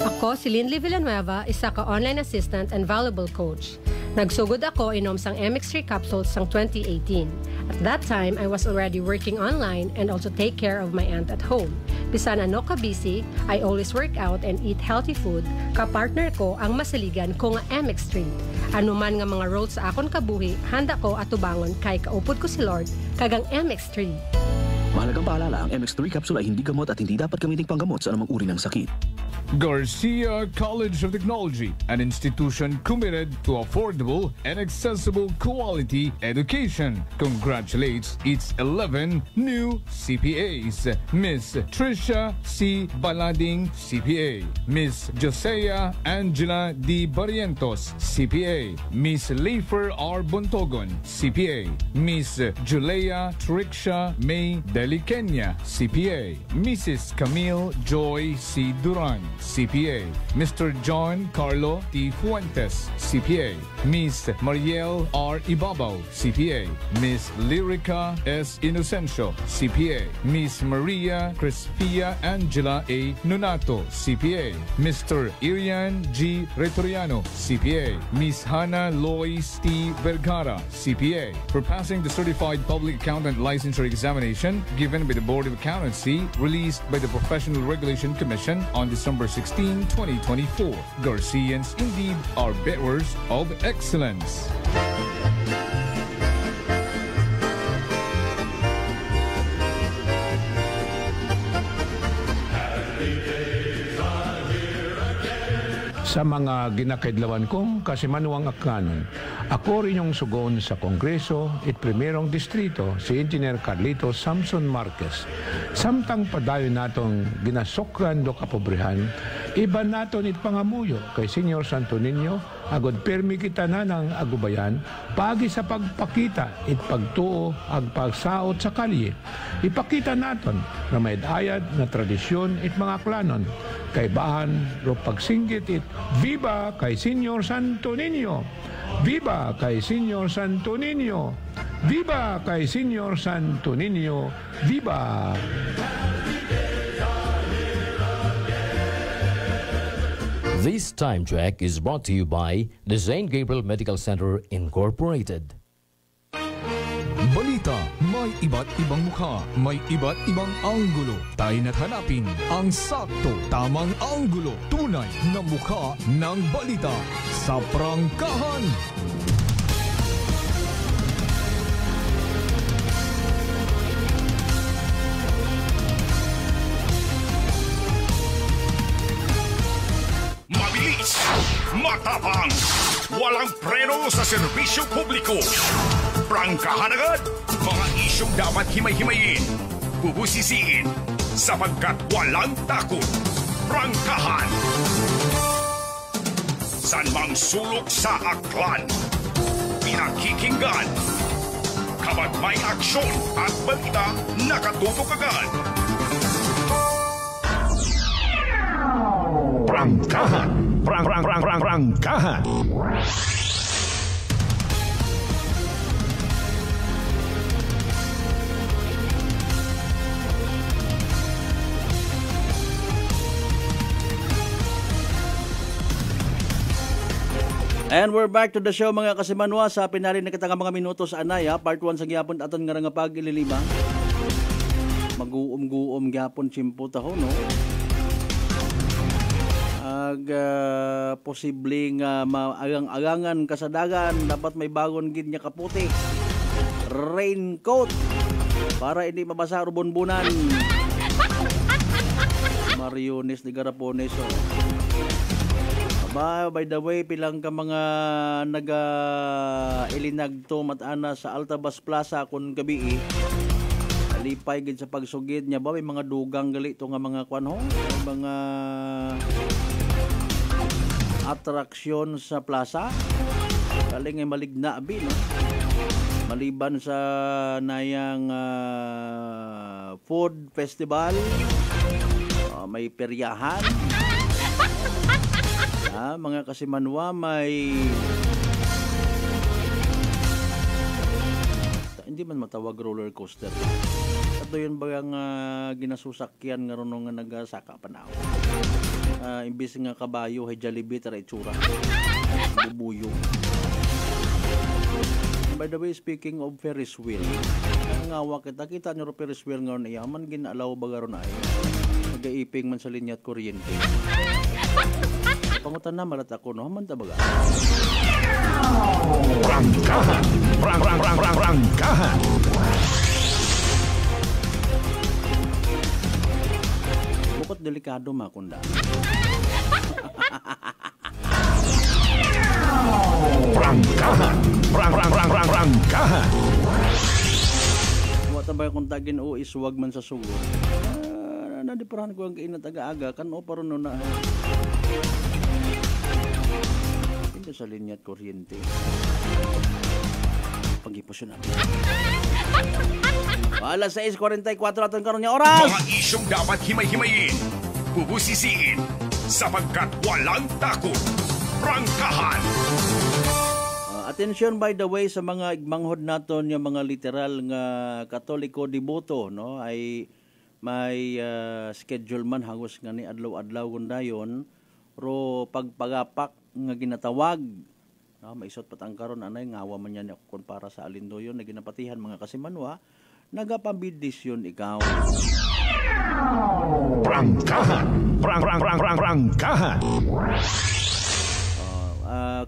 B: Ako si Linley Villanueva, isa ka online assistant and valuable coach. Nagsugod ako inom sang MX3 capsules sang 2018. At that time, I was already working online and also take care of my aunt at home. Bisan ano ka busy, I always work out and eat healthy food. Kapartner ko ang masaligan ko nga MX3. Ano man nga mga roles sa akon kabuhi, handa ko atubangon kay kaupod ko si Lord kagang MX3.
N: Mahalagang paalala, ang MX3 capsule ay hindi gamot at hindi dapat gamitin panggamot sa anumang uri ng sakit.
F: Garcia College of Technology, an institution committed to affordable and accessible quality education, congratulates its 11 new CPAs. Miss Trisha C. Balading, CPA. Miss Josea Angela D. Barrientos, CPA. Miss Leifer R. Bontogon, CPA. Miss Julia Trixia May Delikenya, CPA. Mrs. Camille Joy C. Duran, CPA. Mr. John Carlo T. Fuentes, CPA. Miss Mariel R. Ibabaw, CPA. Miss Lyrica S. Inocencio, CPA. Miss Maria Crispia Angela A. Nonato, CPA. Mr. Irian G. Retoriano, CPA. Miss Hannah Lois T. Vergara, CPA. For passing the Certified Public Accountant Licensure Examination given by the Board of Accountancy, released by the Professional Regulation Commission on December 16, 2024. Garcians indeed are bearers of excellence.
H: Sa mga ginakaidlawan kong kasimanuang akanon, ako rin yung sugon sa Kongreso at Primerong Distrito si Engineer Carlito Samson Marquez. Samtang padayon natong ginasokran do kapobrehan, iba naton it pangamuyo kay Senyor Santo Niño, agod permi kita na ng agubayan, pagi sa pagpakita it pagtuo ag pagsaot sa kalye. Ipakita naton na may ayad na tradisyon it mga klanon, kay bahan ro pagsinggit it, Viva kay Senyor Santo Niño! Viva kay Senyor Santo Niño! Viva kay Senyor Santo Niño! Viva!
V: This time check is brought to you by the St. Gabriel Medical Center Incorporated.
F: Balita, may iba't ibang mukha, may iba't ibang anggulo. Tayo na't hanapin ang sakto, tamang anggulo, tunay na mukha ng balita sa prangkahan.
I: Mabilis, matapang, walang preno sa serbisyo publiko. Prangkahan agad, mga isyong dapat himay-himayin, bubusisiin, sapagkat walang takot. Prangkahan. San mang sulok sa aklan, pinakikinggan. Kapag may aksyon at balita, nakatutok agad.
A: Prangkahan. Prangkahan.
G: And we're back to the show mga kasimanwa. Sa pinarin na kitang mga minutos anay ha. Part 1 sa gyapon aton nga nga pag-ililima. Mag-uum-guum gyapon chimpo taho no. Posibleng maagang-agangan kasadagan, dapat may bagon gid nya kaputi. Raincoat para hindi mabasa rubon-bunan. Mariones de Garapones. So. By the way, pilang ka mga ilinagto matana sa Altabas Plaza kun gabi. Alipay gid sa pagsugid niya ba may mga dugang gali to nga mga kwan ho, mga atraksyon sa plaza. Kaling ay maligna abi no. Maliban sa nayang food festival, may peryahan. Mga kasimanwa may hindi man matawag roller coaster. Ato yun bagang ginasusakyan nga ron nga nagasaka panaw. Imbis nga kabayo hay Jollibee tara itsura. Bubuyo. By the way, speaking of Ferris wheel, ngawa kita nyo Ferris wheel ngayon man ginalaw baga ron ay nagaiping man sa linya at kuryente. Pangutan na malat ako no, haman tabaga.
A: Prangkahan. Prangkahan.
G: Bukod delikado makunda.
A: Prangkahan. Prangkahan.
G: Wa tabay kung tagin o iswag man sa sugo. Nadipurahan ko ang kainat aga-aga kan o paron na. Hindi sa linya at kuryente. Pag-ipos yun natin. Alas 6:44 aton karon nga oras.
A: Mga isyong dapat himay-himayin, bubusisiin, sapagkat walang takot. Prangkahan.
G: Attention by the way sa mga igmanghod naton yung mga literal nga Katoliko deboto no ay may schedule man hangos nga ni adlaw-adlaw kundayon ro pagpagapak nga ginatawag no maisot patang karon anay ngawa man yan kun para sa alindoyon na ginapatihan mga kasimanwa nagapambidisyon ikaw.
A: Prangkahan. Prangkahan.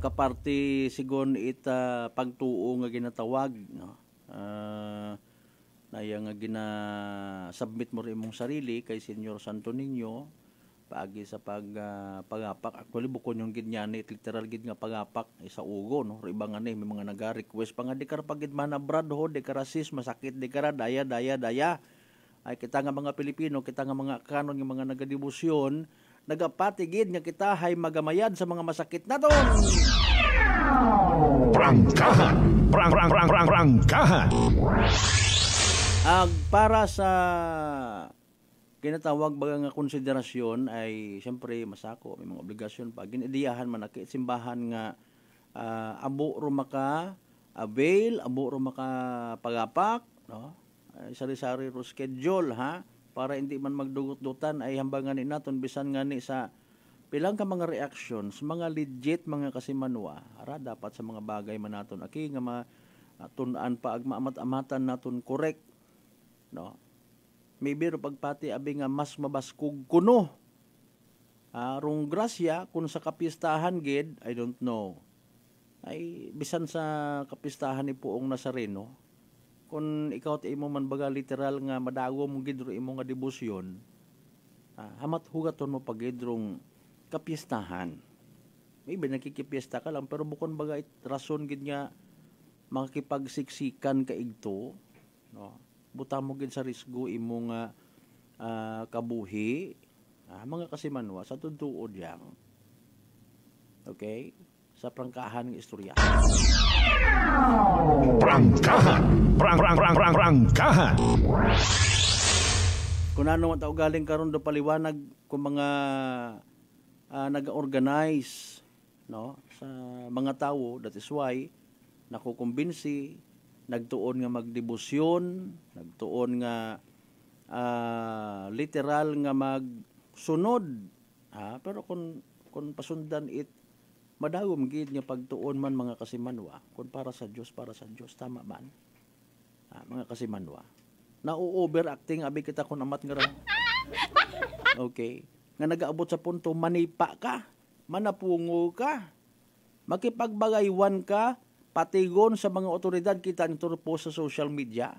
G: Kaparte sigon ita pagtuo nga ginatawag no naya nga gina-submit mo rin mong sarili kay Senyor Santo Niño paagi sa pagapak. Actually bukon yung ginyani literal gid nga pagapak sa ugo no iba nga ni may mga naga-request pa nga di kara pagid man abroad ho di kara sis masakit di kara daya ay kita nga mga Pilipino kita nga mga kanon nga mga nagadibusyon nagapatigid nga kita hay magamayad sa mga masakit naton.
A: Prangkahan. Prangkahan.
G: Para sa ginatawag baga nga konsiderasyon ay siyempre masako may mga obligasyon pa ginidiyahan man aki simbahan nga abo ro maka avail abo ro maka pagapak no sari-sari ro schedule ha para hindi man magdugot-dutan ay hambangan ni naton bisan nga ni sa pilang ka mga reactions mga legit mga kasimanwa ara dapat sa mga bagay man naton aki nga tun-an pa agmaamat-amatan naton correct no maybe ro pagpati abi nga mas mabaskog kuno rong grasya kun sa kapistahan gid I don't know ay bisan sa kapistahan ni Puong Nazareno kun ikaw ti imo man baga literal nga madago mo gid ro imo nga debosyon hamat hugaton mo pagid rong kapistahan maybe nakikipiesta ka lang pero bukon baga rason gid nga makikipagsiksikan ka igto no butang mo gid sa risgo imong kabuhi mga kasimanwa sa tutuod yang okay sa prangkahan ng istorya.
A: Prangkahan. Prangkahan.
G: Kung ano man tao galing karon do paliwanag kung mga nag-organize no sa mga tao that is why nakukumbinsi nagtuon nga magdebosyon nagtuon nga literal nga magsunod pero kung pasundan it madagom gid nga pagtuon man mga kasimanwa kung para sa Dios tama man mga kasimanwa na-overacting abi kita kun amat nga okay nga nagaabot sa punto manipa ka manapungo ka makipagbagaywan ka patigon sa mga otoridad kita nito po sa social media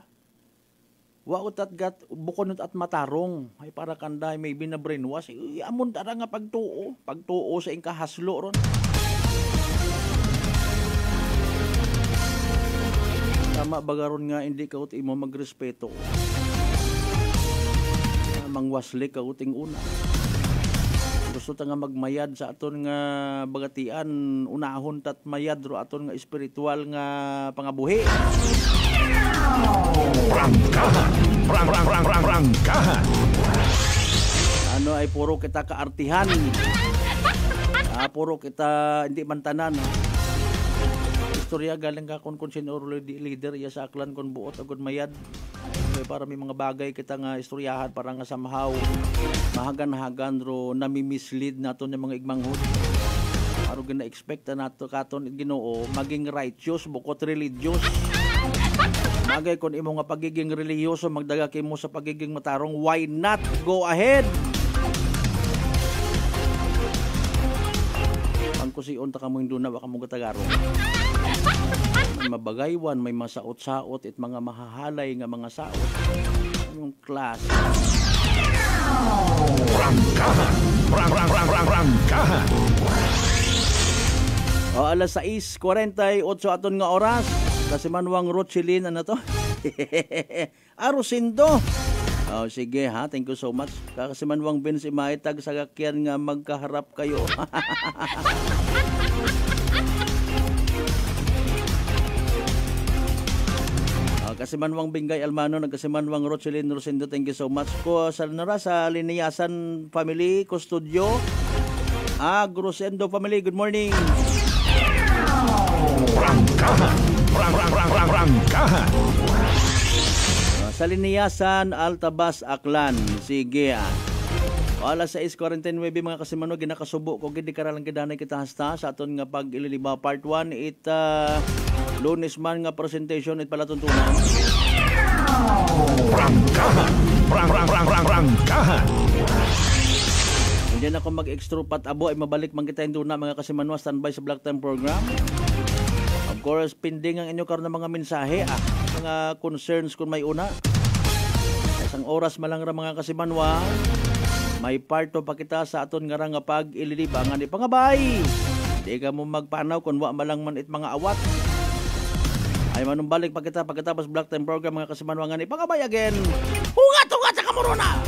G: Waot at gat bukonot at matarong. Ay para kanday may binabrainwash. Amon tara nga pagtuo sa inkahaslo ron. Tama bagaron nga hindi ka uti mo magrespeto. Mangwasli ka uting una. Gusto ta nga magmayad sa aton nga bagatian, unahon tat mayad ro aton nga espiritual nga pangabuhi.
A: Rangkahan.
G: Ano ay puro kita kaartihan. Puro kita hindi mantanan. Istorya galing ka kon senior leader iya sa aklan kon buot agud mayad. Para may mga bagay kita nga istoryahan para nga somehow mahagan-hagan ro nami-mislead nato ng mga igmanghod. Aro gina-expect nato katon Ginoo maging righteous bukod religious. Magay kon imo nga pagiging relihiyoso magdaga kay mo sa pagiging matarong, why not? Go ahead. Ang kusion ta kamo induna baka mo gatagarong. May mabagaywan, may masaot-saot at mga mahahalay nga mga saot. Anong class?
A: Rangkahan.
G: O alas 6:48 aton nga oras. Kasi manwang Rochilin, ano to? Arosindo. Oh, sige ha, thank you so much. Kasi manwang Vince Imaitag sa kakyan nga magkaharap kayo. Kasi manwang Bingay Almano, nagkasimanwang Rochilin Rosindo, thank you so much. Ko sa nara sa Liniyasan family, Custodio. Rosendo family, good morning.
A: Rangkahan.
G: Sa Liniyasan, Altabas, Aklan. Sige. Alas 6:49 mga kasimano, ginakasubo ko gid karalang kidanay kita hasta sa aton nga pag-ililiba part 1 Lunes man nga presentation it palatuntunan.
A: Rangkahan.
G: Hindi na ako mag-extrupat abo ay mabalik man kita induna mga kasimano, standby sa Black Time program. Of course, pending ang inyo karon ng mga mensahe, mga concerns kung may una. Isang oras malang ra mga kasimanwa, may parto pa kita sa aton nga nga pag-ililiba nga ni pangabay. Di ka mo magpanaw kung wa malang man it mga awat. Ay manumbalik pa kita pagkatapos Black Time program mga kasimanwa nga ni pangabay again. Hugat sa kamuruna!